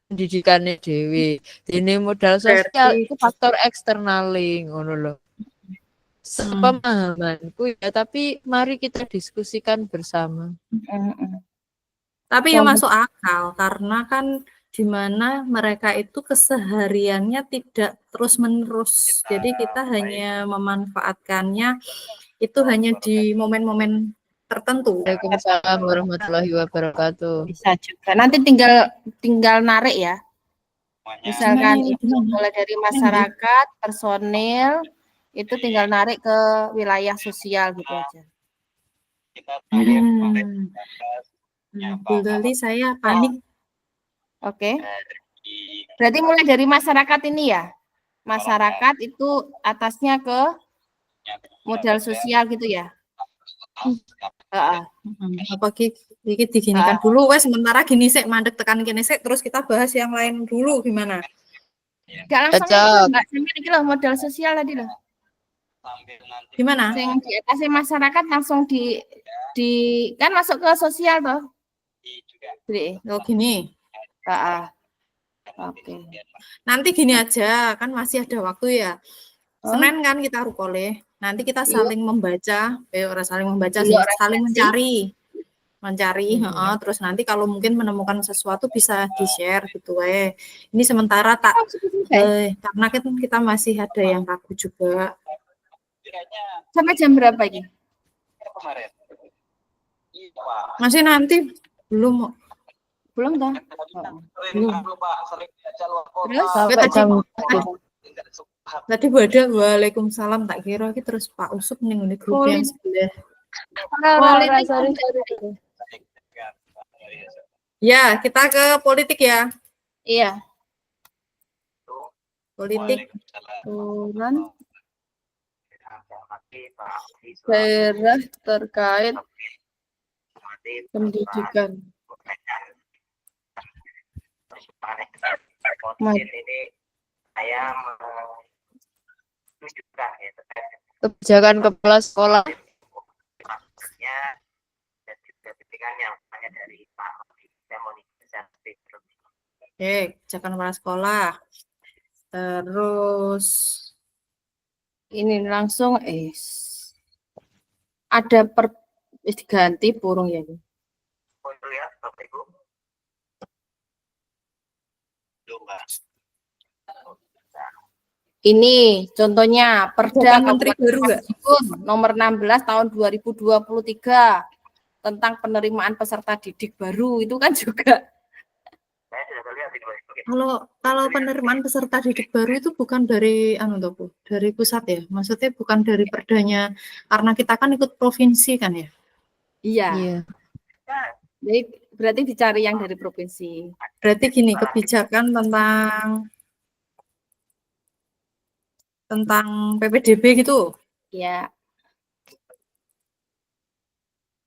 pendidikannya dhewe. Dene modal sosial Berarti itu faktor eksternale ngono lho. Sepemahamanku ya, tapi mari kita diskusikan bersama. tapi ya masuk akal karena kan di mana mereka itu kesehariannya tidak terus-menerus. Jadi kita hanya memanfaatkannya itu hanya di momen-momen tertentu. Waalaikumsalam warahmatullahi wabarakatuh. bisa juga. Nanti tinggal narik ya. Misalkan Gimana? itu mulai dari masyarakat, personil, itu tinggal narik ke wilayah sosial gitu aja. Bu Dali, saya panik. Oke. Berarti mulai dari masyarakat ini ya. Masyarakat itu atasnya ke modal sosial gitu ya. Apa iki diginikan dulu wes sementara gini sik mandek tekan kene sik terus kita bahas yang lain dulu gimana? Enggak langsung itu, Mbak. Sampai iki loh modal sosial tadi loh. Gimana? Yang di atasnya masyarakat langsung di kan masuk ke sosial toh. Oh gini. Oke. Nanti gini aja, kan masih ada waktu ya. Senin kan kita rukole. Nanti kita saling membaca, saling membaca sih, saling mencari, terus nanti kalau mungkin menemukan sesuatu bisa di-share gitu Ini sementara karena kan kita masih ada yang ragu juga. Sampai jam berapa ini? Masih nanti belum toh? Belum. Terus tadi ada waalaikumsalam tak kira iki terus Pak Usup ning ngene grup yang sebelah. Ya, kita ke politik ya. Iya. Politik. Turun daerah terkait pendidikan. Ini saya menunjukkan Kebijakan kepala sekolah. maksudnya dan juga kepentingannya hanya dari Pak Kebijakan kepala sekolah. Terus ini langsung ada diganti burung ya. Lihat Bapak Ibu. Ini contohnya Perda Menteri baru enggak? nomor 16 tahun 2023 tentang penerimaan peserta didik baru itu kan juga. Kalau penerimaan peserta didik baru itu bukan dari dari pusat ya. Maksudnya bukan dari perdanya karena kita kan ikut provinsi kan ya. Iya. Jadi berarti dicari yang dari provinsi. Berarti gini, kebijakan tentang PPDB gitu. Ya.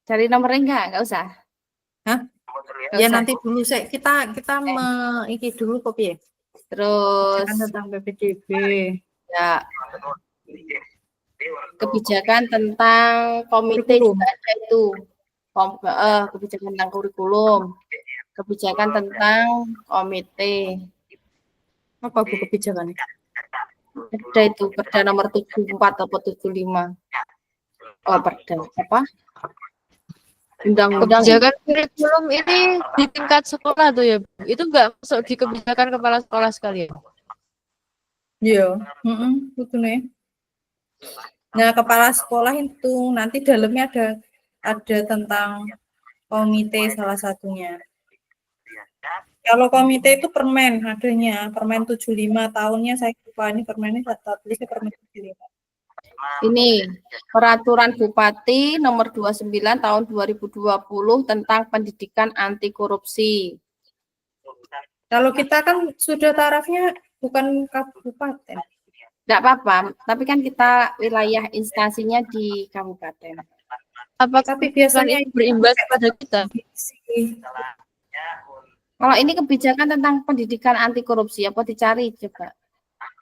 Cari nomornya enggak usah. Hah? Ya nanti dulu kita iki dulu kopi ya. Terus tentang PPDB. Ya. Kebijakan tentang komite juga ada itu. Kebijakan tentang kurikulum. Kebijakan tentang komite. Apa bu kebijakannya? Perda itu, Perda nomor 74 atau 75. Oh, Perda apa? Undang-undang Kebijakan kurikulum ini di tingkat sekolah tuh ya, itu enggak masuk di kebijakan kepala sekolah sekalian. Iya, betul nih. Nah, kepala sekolah itu nanti dalamnya ada tentang komite salah satunya. Kalau komite itu permen adanya, permen 75 tahunnya saya lupa ini permennya tulisnya permen 75. Ini Peraturan Bupati Nomor 29 Tahun 2020 tentang pendidikan anti korupsi. Kalau kita kan sudah tarafnya bukan kabupaten. Tidak apa-apa, tapi kan kita wilayah instansinya di kabupaten. Apakah Tapi biasanya itu berimbas pada kita? Kalau ini kebijakan tentang pendidikan anti korupsi, apa dicari coba?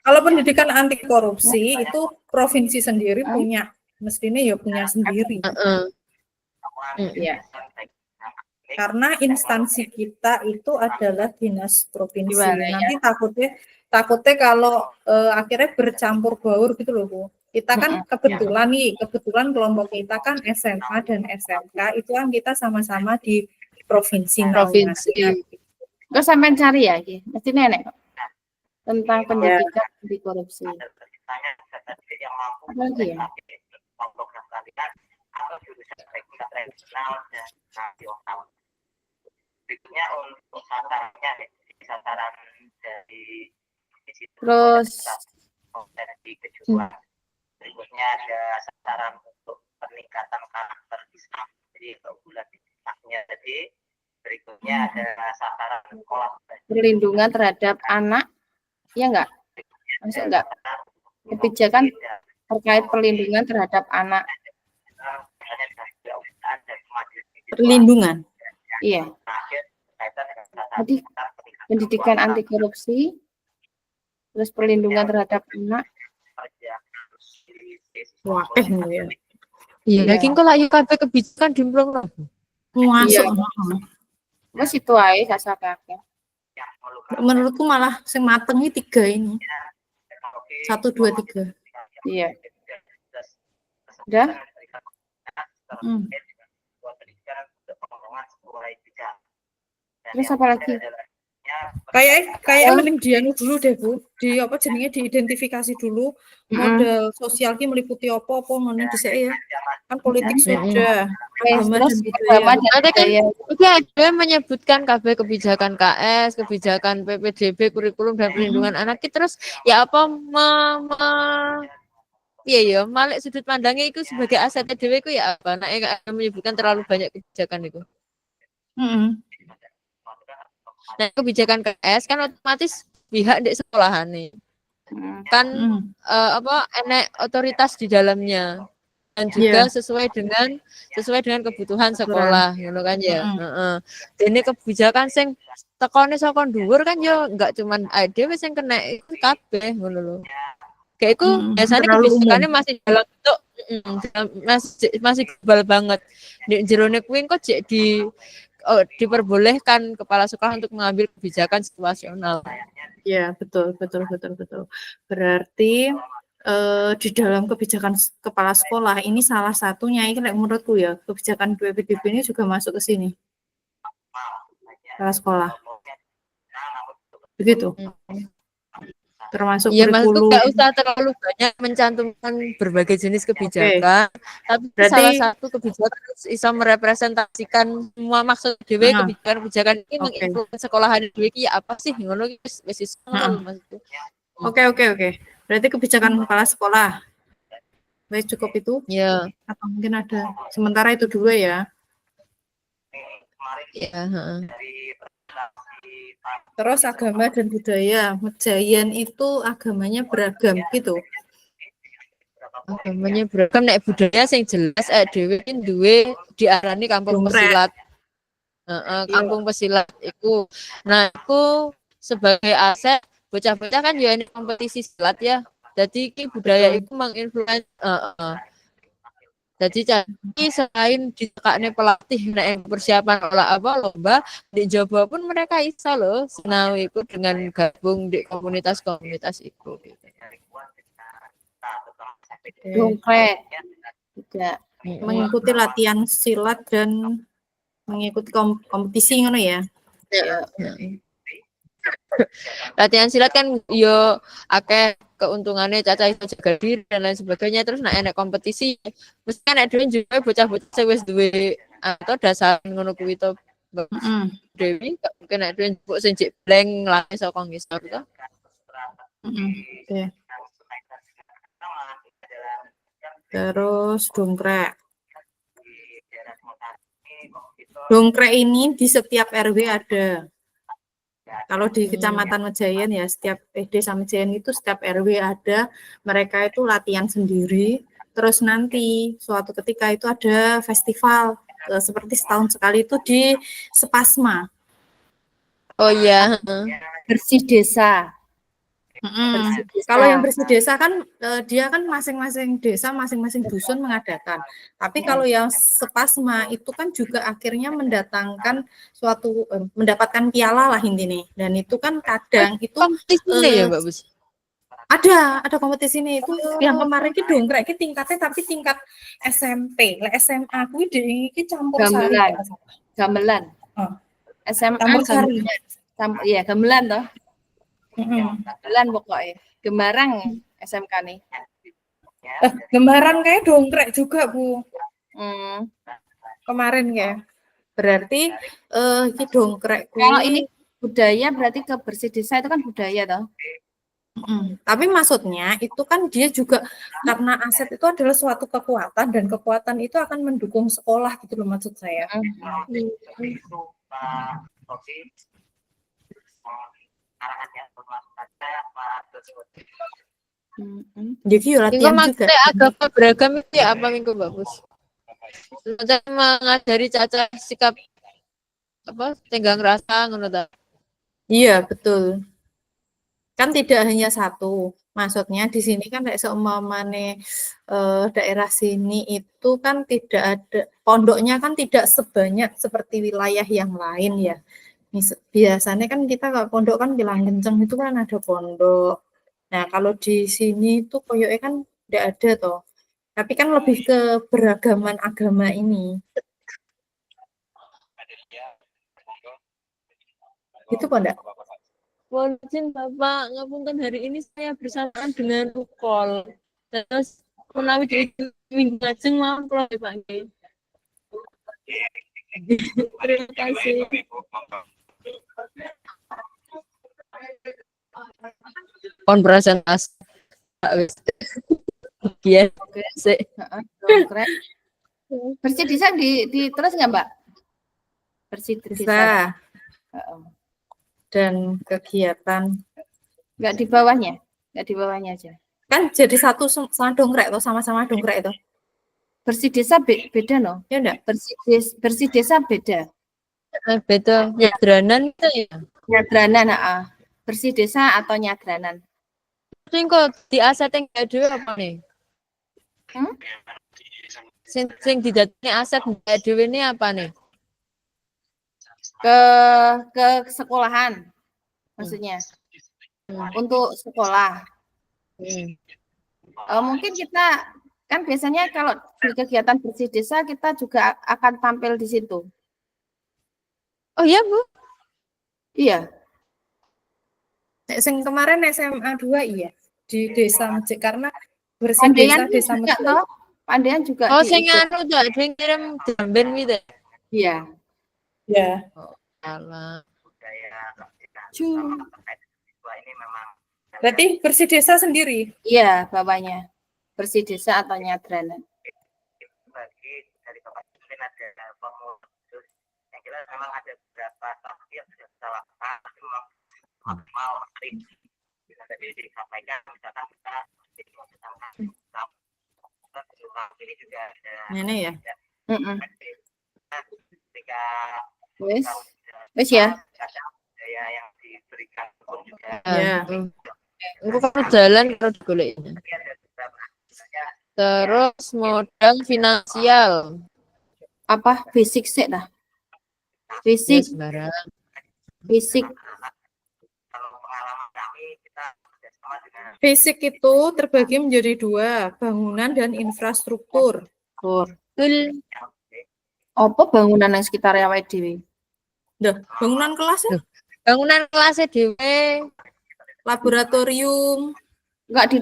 Kalau pendidikan anti korupsi itu provinsi sendiri punya, mestinya ya punya sendiri. Ya. Karena instansi kita itu adalah dinas provinsi. Gimana, ya? Nanti takutnya kalau akhirnya bercampur baur gitu loh, Bu. Kita kan kebetulan kelompok kita kan SMA dan SMK itu kan kita sama-sama di provinsi. Terus sampai cari ya, mesti nenek tentang pendidikan anti korupsi. Apa lagi ya? Berikutnya untuk sasarannya, sasaran dari Terus kejuruan. Berikutnya ada sasaran untuk peningkatan karakter Islam. Jadi bulan Islamnya tadi. Berikutnya ada sasaran sekolah. Perlindungan terhadap anak, ya enggak? Masuk enggak? Kebijakan terkait perlindungan terhadap anak. Perlindungan. Iya. Jadi pendidikan anti korupsi, terus perlindungan terhadap anak. Wah, ya. Iya, lagi kok lagi kabeh kebijakan dimplong lah. Masuk. Mas itu aja kakak. Menurutku malah yang mateng ini 3 ini. 1, 2, 3. Iya. Udah? Terus apa lagi? Kayak mending dianu dulu deh, Bu. Di apa jenenge diidentifikasi dulu model sosial ki meliputi apa ngene dhisik ya. Kan politik sudah, agama dan budaya. Itu ada menyebutkan KB kebijakan KS, kebijakan PPDB, kurikulum dan perlindungan anak. Terus ya apa iya ya, malik sudut pandangnya itu sebagai aset dhewe ku ya apa? Nek menyebutkan terlalu banyak kebijakan itu. Nah, kebijakan KS kan otomatis pihak di sekolahan nih. Kan enek otoritas di dalamnya. Dan juga sesuai dengan kebutuhan sekolah, ngono kan ya. Dene kebijakan sing tekone saka dhuwur kan ya enggak cuman dhewe sing kena itu kabeh ngono lho. Kayak itu biasanya kebijakannya masih dalam bentuk masih global banget. Di jerone kuwi kok diperbolehkan kepala sekolah untuk mengambil kebijakan situasional. Ya, betul. Berarti di dalam kebijakan kepala sekolah ini salah satunya ini menurutku ya, kebijakan PPDB ini juga masuk ke sini. Kepala sekolah. Begitu. Termasuk ya, maksudku kurikulum. nggak usah terlalu banyak mencantumkan berbagai jenis kebijakan, tapi berarti salah satu kebijakan bisa merepresentasikan semua maksud dhewe kebijakan ini menginfluence sekolahan dhewe iki apa sih ngono wis maksudku. Oke. Berarti kebijakan kepala sekolah. Baik, cukup itu? Ya. Atau mungkin ada sementara itu dulu ya. Ya, Terus agama dan budaya. Mejayan itu agamanya beragam gitu. Agamanya beragam, nek budaya sing jelas dhewe duwe diarani kampung pesilat. Kampung pesilat iku. Nah, iku sebagai aset bocah-bocah kan ya ini kompetisi silat ya. Jadi iki budaya itu menginfluence jadi selain ditekakne pelatih nek persiapan lomba di Jawa pun mereka iso loh sinau iku dengan gabung di komunitas-komunitas itu gitu. Dongkret juga mengikuti latihan silat dan mengikuti kompetisi ngono ya. Latihan silat kan yo akeh keuntungannya cacah iso jaga diri dan lain sebagainya. Terus nek enek kompetisi mesti kan nek dhewe juga bocah-bocah sing wis duwe atau dasar ngono kuwi to Mbak Dewi gak mungkin nek dhewe njupuk sing jek blank lali saka ngisor to. Oke. Terus dongkrek. Dongkrek ini di setiap RW ada. Kalau di Kecamatan Mejayan ya setiap PD sama Mejayan itu setiap RW ada, mereka itu latihan sendiri. Terus nanti suatu ketika itu ada festival seperti setahun sekali itu di Sepasma. Oh iya, Bersih desa. Kalau yang bersih desa kan dia kan masing-masing desa, masing-masing dusun mengadakan. Tapi kalau yang Sepasma itu kan juga akhirnya mendatangkan suatu mendapatkan piala lah intinya. Dan itu kan kadang itu kompetisinya ya Mbak Bus. ada kompetisi ini itu yang kemarin ki dongkrek ki tingkatnya tapi tingkat SMP. Lah SMA kuwi iki campur sari. Gamelan. SMA Campur sari. Iya, gamelan toh. Gamelan pokoknya. Gembarang SMK nih. Gembaran kayak dongkrek juga, Bu. Kemarin ya. Berarti ki dongkrek kuwi. Kalau ini budaya berarti ke bersih desa itu kan budaya toh. Tapi maksudnya itu kan dia juga karena aset itu adalah suatu kekuatan dan kekuatan itu akan mendukung sekolah gitu loh maksud saya. Jadi latihan juga. Agama beragam itu ya apa minggu bagus? Semacam mengajari caca sikap apa tenggang rasa ngono ta. Iya, betul. Kan tidak hanya satu. Maksudnya di sini kan kayak seumpamane daerah sini itu kan tidak ada pondoknya kan tidak sebanyak seperti wilayah yang lain ya. Biasanya kan kita kalau pondok kan bilang kenceng itu kan ada pondok. Nah, kalau di sini itu koyoknya kan tidak ada toh. Tapi kan lebih ke beragaman agama ini. Itu kok enggak? Mohon izin Bapak, ngapunten hari ini saya bersama dengan Ukol. Terus menawi di minggu lajeng mau kula Pak nggih. Terima kasih. Kon presentasi. Iya, sik. Dongkrek. Bersih desa di terus nggak Mbak? Bersih desa. Dan kegiatan Nggak di bawahnya aja. kan jadi satu sama dongkrek atau sama-sama dongkrek itu. Bersih desa beda no? Ya enggak? Bersih desa beda. Beda nyadranan itu ya. Nyadranan, bersih desa atau nyadranan. Sing kok di aset yang dhewe apa nih? Sing didatani aset dhewe ini apa nih? Ke sekolahan maksudnya. Untuk sekolah. Mungkin kita kan biasanya kalau di kegiatan bersih desa kita juga akan tampil di situ. Oh iya Bu? Iya. Sing kemarin SMA 2 iya di desa Mejek karena bersih desa Mejek. Pandean juga. Oh sing anu tuh sing kirim jamben gitu. Iya. Ya. Alah. Berarti bersih desa sendiri? Iya, bapaknya. Bersih desa atau nyadranan. Bagi dari Bapak mungkin ada pengurus yang jelas memang ada beberapa saksi yang sudah kita lakukan tapi memang maksimal bisa tadi disampaikan misalkan kita ini juga ada ini ya. Ketika wes ya daya yang diberikan pun juga Ya. Engko kalau jalan kalau digoleknya. Terus modal finansial. apa fisik sih dah? Fisik. Fisik. kalau pengalaman kami kita bekerjasama dengan Fisik itu terbagi menjadi 2, bangunan dan infrastruktur. Betul. Apa bangunan yang sekitar awake dhewe? Bangunan kelas ya? Bangunan kelasnya dhewe, Laboratorium, Enggak di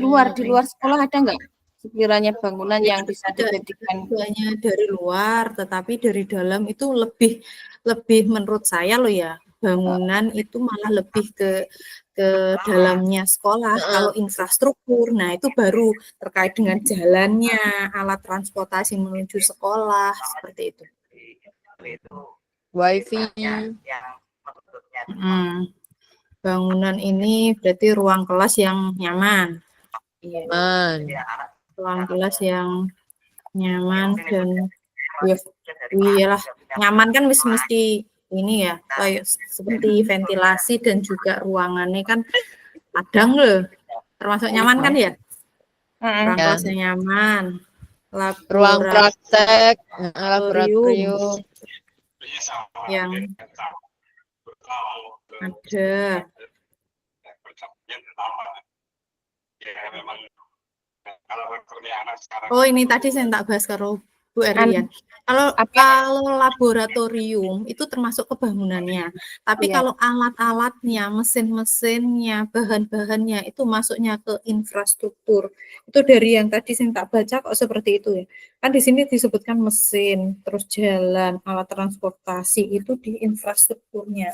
luar sekolah ada enggak? Sekiranya bangunan yang bisa Ada dijadikan hanya dari luar, tetapi dari dalam itu lebih menurut saya loh ya, bangunan itu malah lebih ke dalamnya sekolah. Kalau infrastruktur, nah itu baru terkait dengan jalannya, alat transportasi menuju sekolah, seperti itu. Itu Wifi. yang menurutnya Bangunan ini berarti ruang kelas yang nyaman. Iya. Man. Ruang kelas yang nyaman dan iyalah nyaman kan mesti ini ya kayak seperti ventilasi dan juga ruangannya kan kadang loh termasuk nyaman kan ya, ruang Ya. kelasnya nyaman, Ruang praktek, laboratorium laboratorium. yang ada. Oh ini tadi saya tak bahas karo Bu Erian. Kalau laboratorium itu termasuk kebangunannya. Tapi kalau alat-alatnya, mesin-mesinnya, bahan-bahannya itu masuknya ke infrastruktur. Itu dari yang tadi saya tak baca kok seperti itu ya. Kan di sini disebutkan mesin, terus jalan, alat transportasi itu di infrastrukturnya.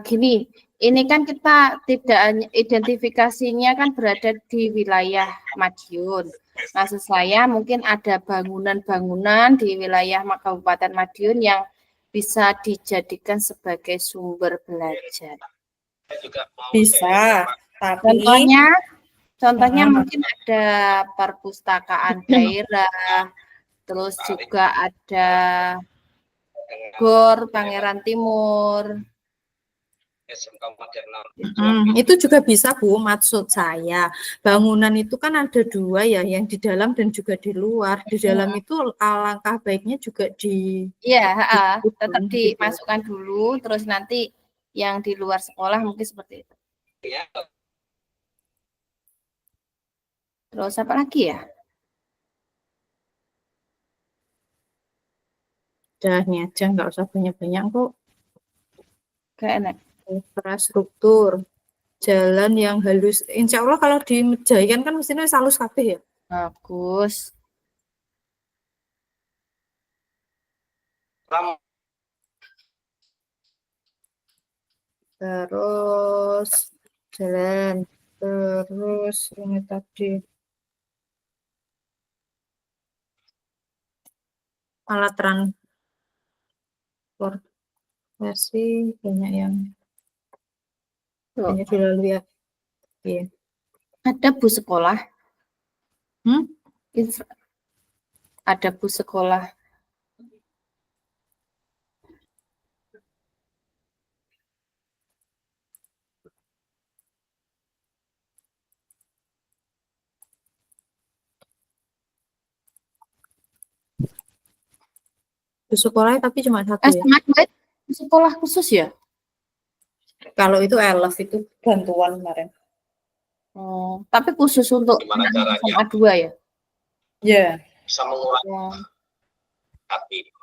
Gini, ini kan kita tidak identifikasinya kan berada di wilayah Madiun. Maksud saya mungkin ada bangunan-bangunan di wilayah Kabupaten Madiun yang bisa dijadikan sebagai sumber belajar. Bisa, tapi contohnya mungkin ada perpustakaan daerah, terus juga ada GOR Pangeran Timur. Itu juga bisa Bu, maksud saya bangunan itu kan ada dua ya, yang di dalam dan juga di luar. Di dalam itu alangkah baiknya juga tetap dimasukkan dulu, terus nanti yang di luar sekolah mungkin seperti itu. Terus apa lagi ya? Udah ini aja, nggak usah banyak-banyak kok. Gak enak. Infrastruktur, jalan yang halus. Insya Allah kalau di Mejayan kan mestinya halus kabeh ya. Bagus. Terus jalan, terus ini tadi alat transportasi banyak yang banyak dilalui ya. Iya. Ada bus sekolah. Ada bus sekolah. Bus sekolah tapi cuma satu ya. Sekolah khusus ya? Kalau itu ELEV itu bantuan kemarin. Oh, tapi khusus untuk SMA 2 ya? Ya. Bisa mengurangi.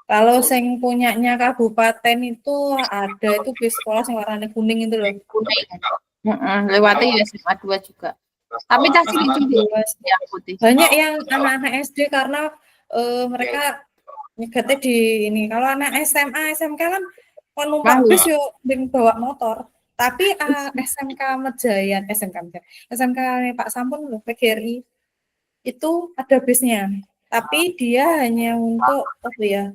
Kalau sing punyanya kabupaten itu ada itu bis sekolah yang warnanya kuning itu loh. Kuning. Lewati ya SMA 2 juga. Tapi tas ini juga yang putih. Banyak yang anak-anak SD karena mereka nyegatnya di ini. Kalau anak SMA, SMK kan numpak bis yuk bawa motor. Tapi SMK Mejayan, SMK Pak Sampun loh, PGRI itu ada bisnya. Tapi dia hanya untuk apa ya?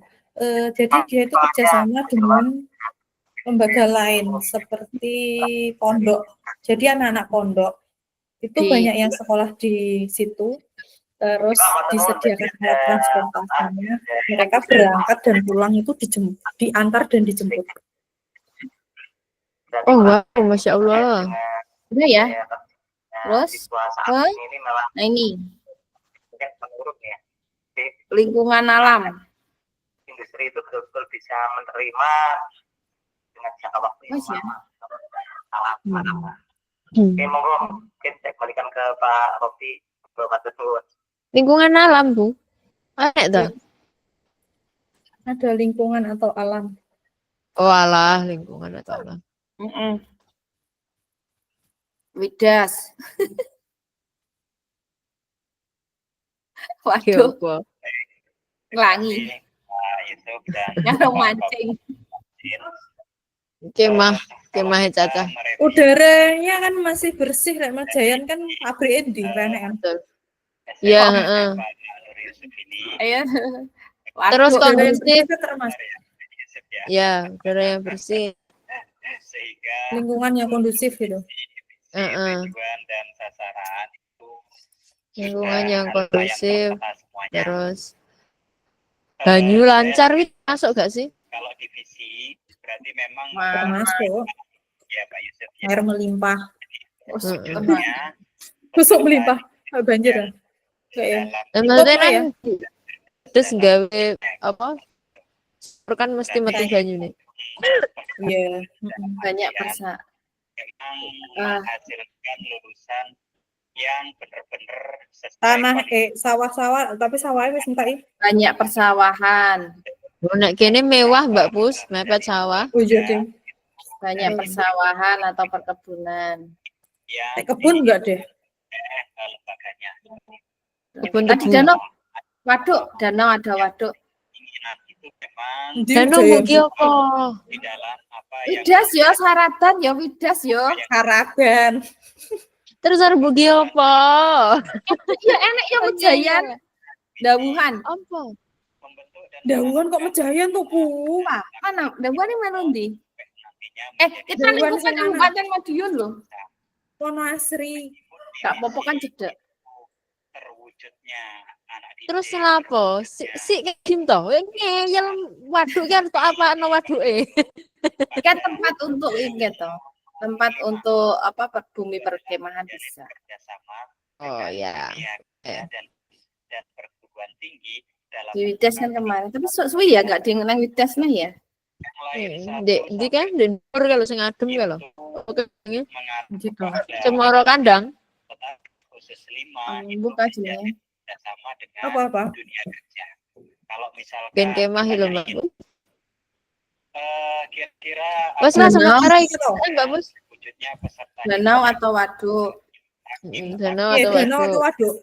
Jadi dia itu kerjasama dengan lembaga lain seperti pondok. Jadi anak-anak pondok itu banyak yang sekolah di situ. Terus disediakan alat transportasinya. Mereka berangkat dan pulang itu diantar dan dijemput. Oh wow, Masya Allah. Udah ya. Terus, nah ini lingkungan alam. Industri itu betul-betul bisa menerima dengan jangka waktu yang lama. Oke, mungkin saya kembalikan ke Pak Rofi beberapa tersebut. Lingkungan alam Bu. Ada lingkungan atau alam. Oh alah, lingkungan atau alam. Widas. Waduh, apa? ngelangi. Yusuf dan Yang mancing. Kemah Caca. Udaranya kan masih bersih, Rek Majayan kan pabrik di Renekan. Betul. Iya, Pak heeh. Nur Yusuf ini Ayo. Terus Waduh, Udara yang kondusif. bersih itu termasuk Yusuf ya, Ya, udara yang bersih. sehingga lingkungan yang kondusif gitu. tujuan dan sasaran itu Lingkungan sudah yang hal-hal kondusif. tertata semuanya. Terus banyu lancar itu masuk gak sih? Kalau divisi berarti memang Termasuk ya Pak Yusuf ya. air melimpah, Wujudnya kusuk melimpah, banjir ya. Kayak dalam Maksudnya Ikut lah ya. kan terus gawe apa? Kan mesti metu banyu nih. Iya. banyak persa. memang menghasilkan lulusan yang benar-benar sesuai Tanah kualitas. sawah-sawah, tapi sawahnya wis entek. Banyak persawahan. Nek kene mewah Mbak Pus, mepet sawah. Oh iya deh. Banyak persawahan atau perkebunan. yang Kebun enggak deh? lembaganya. Kebun Tadi tebu. danau, waduk, danau ada waduk. Keinginan itu memang Di Danau Ujaya. mugi apa? di dalam apa yang Widas yo, saratan yo, widas yo. Harapan. Terus arep mugi apa? Iya enek yo Mejayan. Dawuhan. Apa? membentuk dan Dawuhan kok Mejayan tuh, Bu. Wah, mana? Dawuhan ini mana ndi? nantinya Kita Dawuhan lingkungan sing mana? Kabupaten Madiun loh. Wono Asri. Gak apa-apa kan cedek. terwujudnya anak didik. Terus kenapa? Si kim to? Ngeyel waduk kan kok apa ana waduke? Kan tempat untuk ini toh. Tempat untuk apa bumi perkemahan bisa. Kerjasama Oh ya. dan perguruan tinggi dalam Di Widas kan kemarin, tapi suwi ya gak di nang Widas nah ya. yang lain satu Di kan dendur kalau sing adem kalau. Oke. mengatur Gitu. pada Cemoro kandang. kota khusus 5 itu Buka jenenge. kerjasama dengan Apa-apa? dunia kerja. Kalau misalkan Ben kemah lho Mbak. kira-kira Wes Danau. langsung arah iki Mbak Bos. wujudnya peserta Danau atau waduk. Danau Iya, atau danau atau waduk. waduk.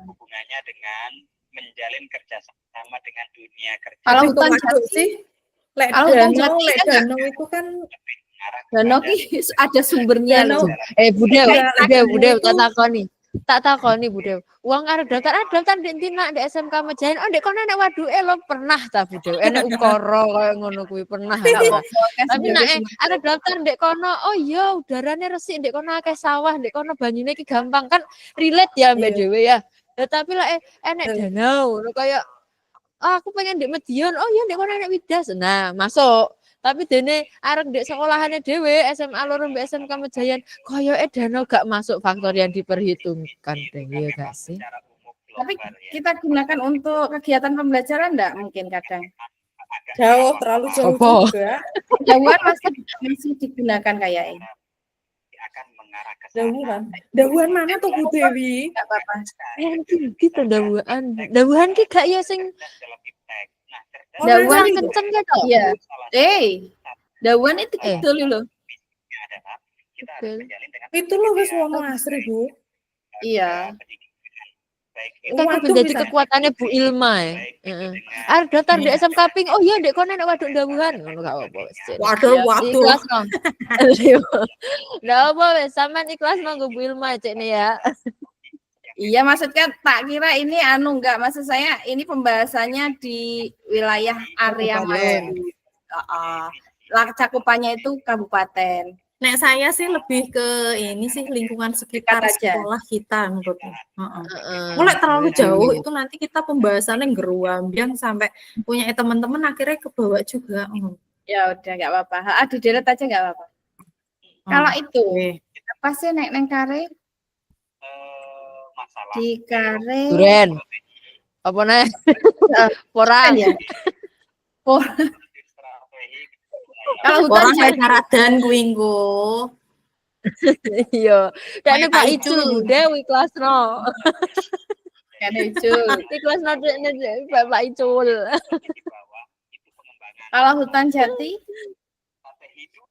hubungannya dengan menjalin kerjasama dengan dunia kerja. Kalau Tapi hutan kok waduk jati, sih, lek kalau hutan danau, jati lek kan danau itu kan danau ki ada sumbernya Danau. loh. Budew, Iya, Budew, itu- tak takoni Budew. Uang arep daftar ndek Tina ndek SMK Mejayan. Oh ndek kono nek waduke lho pernah ta Budew. Enek ukara kaya ngono kuwi pernah. Tapi nek arep daftar ndek kono, oh iya udarane resik ndek kono akeh sawah, ndek kono banyune iki gampang kan relate ya mbek Iya. dhewe ya. Ya tapi lek enek danau ngono kaya aku pengen ndek Medion. Oh iya ndek kono enek Widas. Nah, masuk. Tapi dene arek ndek sekolahane dhewe SMA loro mbek SMK Mejayan koyoke danau gak masuk faktor yang diperhitungkan deh ya gak sih? Secara umum Tapi global ya. kita gunakan untuk kegiatan pembelajaran enggak mungkin kadang. jauh, terlalu jauh Apa? juga. Jauhan masih digunakan kayaknya. akan mengarah ke sana. Dawuhan. Dawuhan mana tuh Bu Dewi? Enggak apa-apa. Gitu dawuhan ki gak ya sing Dalam impact. Nah, cerdas Oh, Dawuhan Asri. kenceng kan to? Iya. salah Dawuhan itu gitu loh. satunya adalah kita Betul. harus menjalin dengan Itu loh wis wono Asri, Bu. Iya. pendidikan. Baik Itu aku Waduh, menjadi bisa. kekuatannya Bu Ilma ya. baik itu Heeh. dengan Arep daftar di SMK Ping. Oh iya ndek kono nek waduk dawuhan ngono gak apa-apa wis. Waduh, waduh. Ikhlas no. Ndak apa wis sampean ikhlas monggo Bu Ilma cek nih ya. Iya, maksudnya tak kira ini enggak, maksud saya ini pembahasannya di wilayah area Kabupaten. Madiun. Cakupannya itu kabupaten. Nek saya sih lebih ke ini sih lingkungan sekitar Dekat aja. sekolah kita menurutku. Heeh. Heeh. Mulai terlalu jauh itu nanti kita pembahasannya geruambiang sampai punya teman-teman akhirnya kebawa juga. Ya udah nggak apa-apa. Di deret aja nggak apa-apa. Kalau itu Oke. apa sih neng kare masalah di kare Duren. Apa nih? Porang. ya. strategi Kalau hutan Orang jati, kayak Karadan kuwi nggo. Iya. Dan Kayak Pak Pak Icul Icul. Dewi kelas no. kan hijau. Kelas no Pak Icul. di bawah itu pengembangan Kalau hutan jati, strategi 2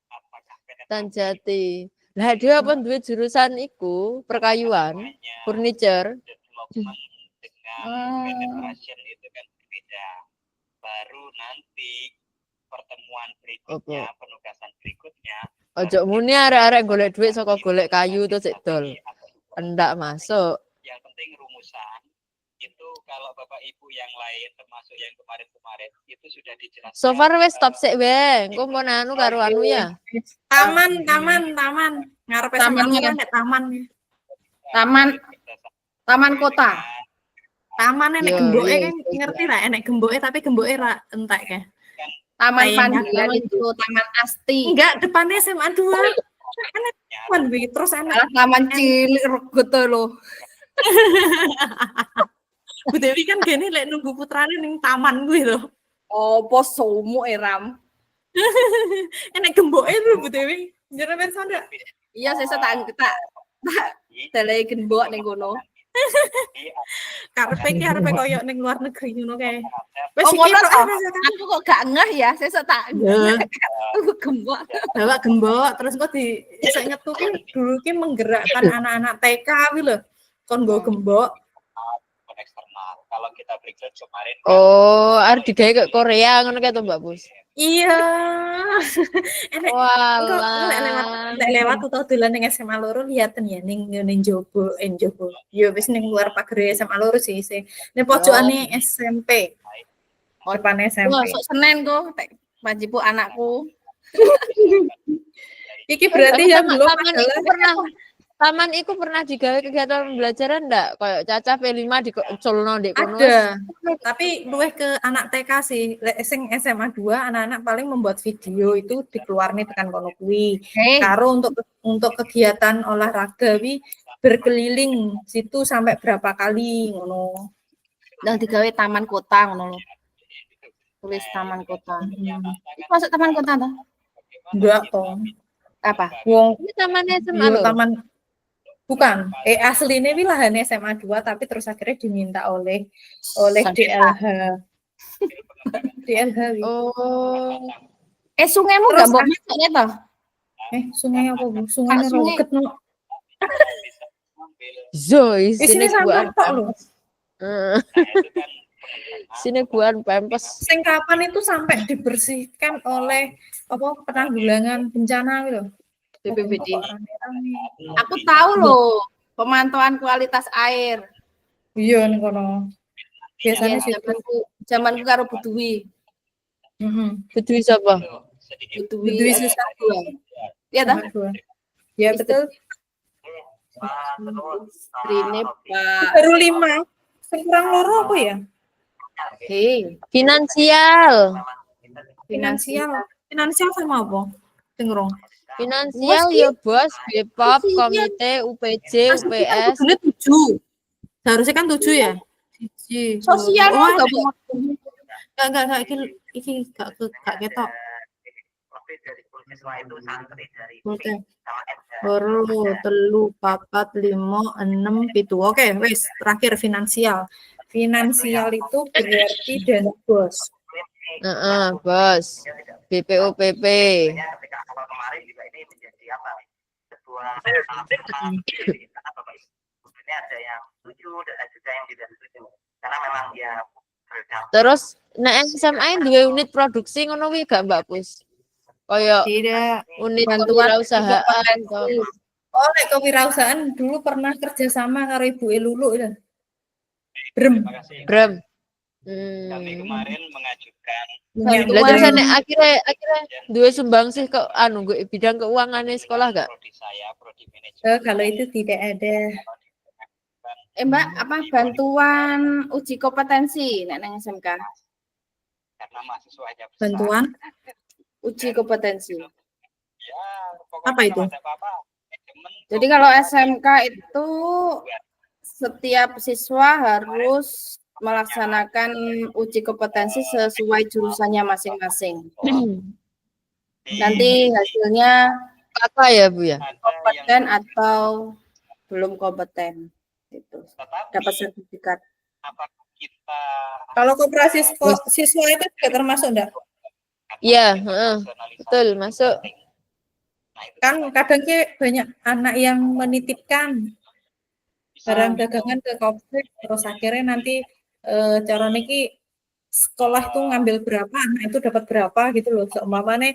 apakah Tanjati. Lah dia apa duwe jurusan iku perkayuan, furniture. development dengan penetration itu kan berbeda. Baru nanti pertemuan berikutnya, penugasan berikutnya. Ojo muni arek-arek golek duit saka golek kayu terus sik dol. Endak masuk. Yang penting rumusan itu kalau Bapak Ibu yang lain termasuk yang kemarin-kemarin itu sudah dijelaskan. So far wes stop sik we. Engko mau anu karo anu ya. Taman. Ngarepe Taman sama ya? nek taman. Taman kota. Taman enek Yo, gemboke iya, kan iya. ngerti lah enek gemboke tapi gemboke ra entek ya. Taman Kayaknya Pandian kan. itu, Taman Asti. Enggak, depannya SMA 2. Enek taman wi, terus enek Taman cilik regut loh. Bu Dewi kan gini lek nunggu putrane ning taman kuwi lho. Opo somo Ram. Enek gemboke lho Bu Dewi. Jenengan sondak. Iya, saya tak dalai gembok ning kono. Karepe ki arepe koyo ning luar negeri ngono kae. Wes Oh, iki ngono kok toh? Aku kok gak ngeh ya, saya tak gembok. bawa gembok terus kok di iso nyetu ki dulu ki menggerakkan anak-anak TK kuwi lho. Kon nggo gembok. Eksternal. Kalau kita breakdown kemarin Oh, arep digawe ke Korea ngono kae to Mbak Pus. Iya. Enek Walah. lek lewat utawa dolan ning SMA loro liaten ya ning jobo jobo. Yo wis ning luar pagar SMA loro sih. Ning pojokane SMP. Depan SMP. Wah, sok Senin kok wajibu anakku. Iki berarti Tapi yang taman- belum taman adalah iku Taman iku pernah digawe kegiatan pembelajaran ndak? Kayak Caca P5 di Solo ndek kono. ada. Tapi luwih ke anak TK sih. Lek sing SMA 2 anak-anak paling membuat video itu dikeluarne tekan kono kuwi. Karo untuk kegiatan olahraga wi berkeliling situ sampai berapa kali ngono. Udah digawe taman kota ngono lho. Tulis taman kota. Masuk taman kota toh? Enggak toh. Apa? Wong Ini tamannya SMA yo lho. taman bukan. Asline wi lahane SMA 2 tapi terus akhirnya diminta oleh DLH. DLH wi. Oh. Sungaimu Terus gak mbok masuknya toh? Sungai apa Bu? Sungai Sungai. Roget no. Zoe, Sini sini sampah buan tok lho. Sini buan pempes. Sing kapan itu sampai dibersihkan oleh apa penanggulangan bencana gitu. BPBD. Rame-rame. Aku tahu loh pemantauan kualitas air. Iya nih kono. Biasanya sih. Zamanku karo Bu Dwi. Bedui sapa? Bu Dwi Dwi susah Iya toh? Ya betul. Rine Pak. Baru 5. Kurang loro apa ya? Hei, Finansial. Finansial sama apa? Dengerong. Finansial ya bos, Bepop, komite, UPJ, UPS. Sebenarnya 7. Seharusnya kan 7 ya? Sosial Oh, enggak Bu? enggak iki gak ketok. Waktu dari siswa itu santri dari Oke. sama SD. Loro, telu, papat, 5, 6, 7. Oke, wes terakhir finansial. Finansial itu berarti dana bos. Bos. BPOPP. Ketika awal kemarin juga ini menjadi apa? Sebuah ini ada yang setuju dan ada juga yang tidak setuju. Karena memang dia berdampak. Terus nek SMA duwe unit produksi ngono kuwi gak Mbak Pus? Kaya Tidak. unit Bantuan kewirausahaan. Oh, nek kewirausahaan dulu pernah kerja sama karo Ibu Elulu ya. Brem. Terima kasih. Brem. Kami kemarin mengajukan Lah terus nek akhirnya duwe sumbangsih ke anu bidang keuangan sekolah gak? prodi saya, prodi manajemen. Kalau itu tidak ada. Mbak, apa bantuan uji kompetensi nek nang SMK? Karena mahasiswanya besar. Bantuan Uji kompetensi. Ya, pokoknya Apa itu? kalau ada apa-apa, manajemen Jadi kalau SMK itu setiap siswa harus melaksanakan uji kompetensi sesuai jurusannya masing-masing. Nanti hasilnya Apa ya Bu ya? ada yang kompeten atau belum kompeten. Itu tetapi dapat sertifikat. apakah kita kalau koperasi siswa itu juga termasuk enggak? Iya, betul masuk. Kan kadang banyak anak yang menitipkan. barang dagangan ke Kopsek, terus akhirnya nanti cara niki sekolah tuh ngambil berapa, nah itu dapat berapa gitu loh. Seumpamanya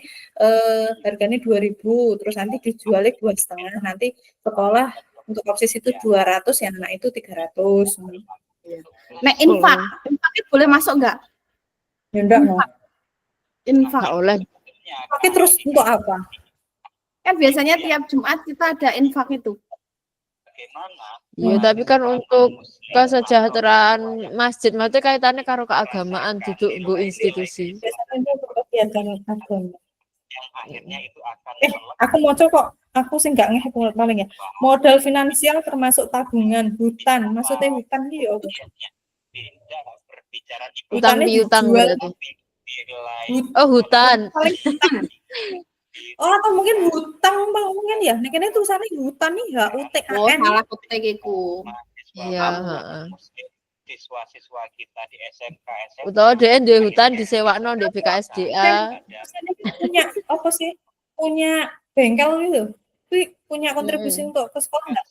harganya 2.000, terus nanti dijualnya 2,5. Nanti sekolah untuk OPSIS itu 200, yang anak itu 300. Nek infak itu boleh masuk nggak? Ya enggak mau. Infak. Nggak oleh. Pakai terus untuk apa? Kan biasanya tiap Jumat kita ada infak itu. Iya, tapi kan untuk kesejahteraan masjid, maksudnya kaitannya karo keagamaan, duduk bu institusi. Biasanya untuk kegiatan agama. Aku mau kok. Aku sih nggak ngeh paling ya. Modal finansial termasuk tabungan, hutan. Maksudnya hutan gitu ya? Utang piutang berarti. Oh, hutan. Oh, atau mungkin hutang Bang, mungkin ya. Nek kene tulisannya hutan nih ya, UTAN. Oh, salah ketik iku. Iya, Siswa-siswa kita di SMK, utawa dhek duwe hutan disewakno di BKSDA. Punya apa sih? Punya bengkel gitu. Tapi punya kontribusi untuk ke sekolah enggak?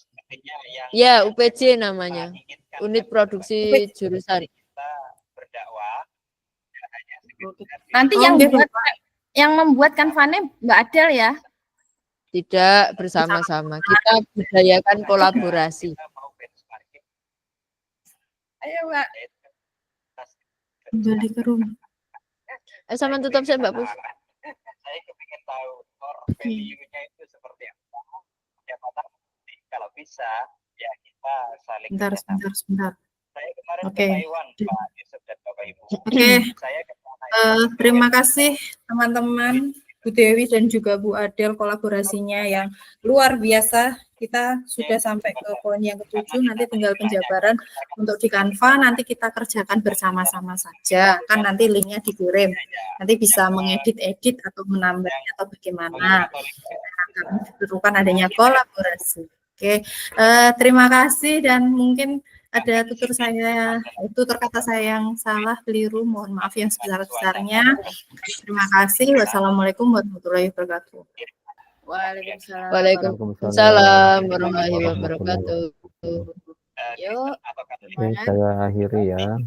Ya, UPJ namanya. Unit produksi jurusan. Nanti yang membuat kanvasnya Mbak Adel ya? Tidak, bersama-sama. Kita budayakan kolaborasi. Ayo, Mbak. Kembali ke rumah. Sama tutup saya Mbak Pus. Saya kepingin tahu core value-nya itu seperti apa. Kalau bisa, ya kita saling. Sebentar. Saya kemarin Oke. ke Taiwan, Pak Yusuf dan Bapak Ibu. Oke. Saya Terima kasih teman-teman, Bu Dewi dan juga Bu Adel kolaborasinya yang luar biasa. Kita sudah sampai ke poin yang ke-7, nanti tinggal penjabaran untuk di Canva, nanti kita kerjakan bersama-sama saja. Kan nanti linknya dikirim, nanti bisa mengedit-edit atau menambahnya atau bagaimana. Kami diperlukan adanya kolaborasi. Oke, terima kasih dan mungkin ada tutur kata saya yang salah, keliru, mohon maaf yang sebesar-besarnya. Terima kasih. Wassalamualaikum warahmatullahi wabarakatuh. Waalaikumsalam warahmatullahi wabarakatuh. Yuk. Oke, saya akhiri ya.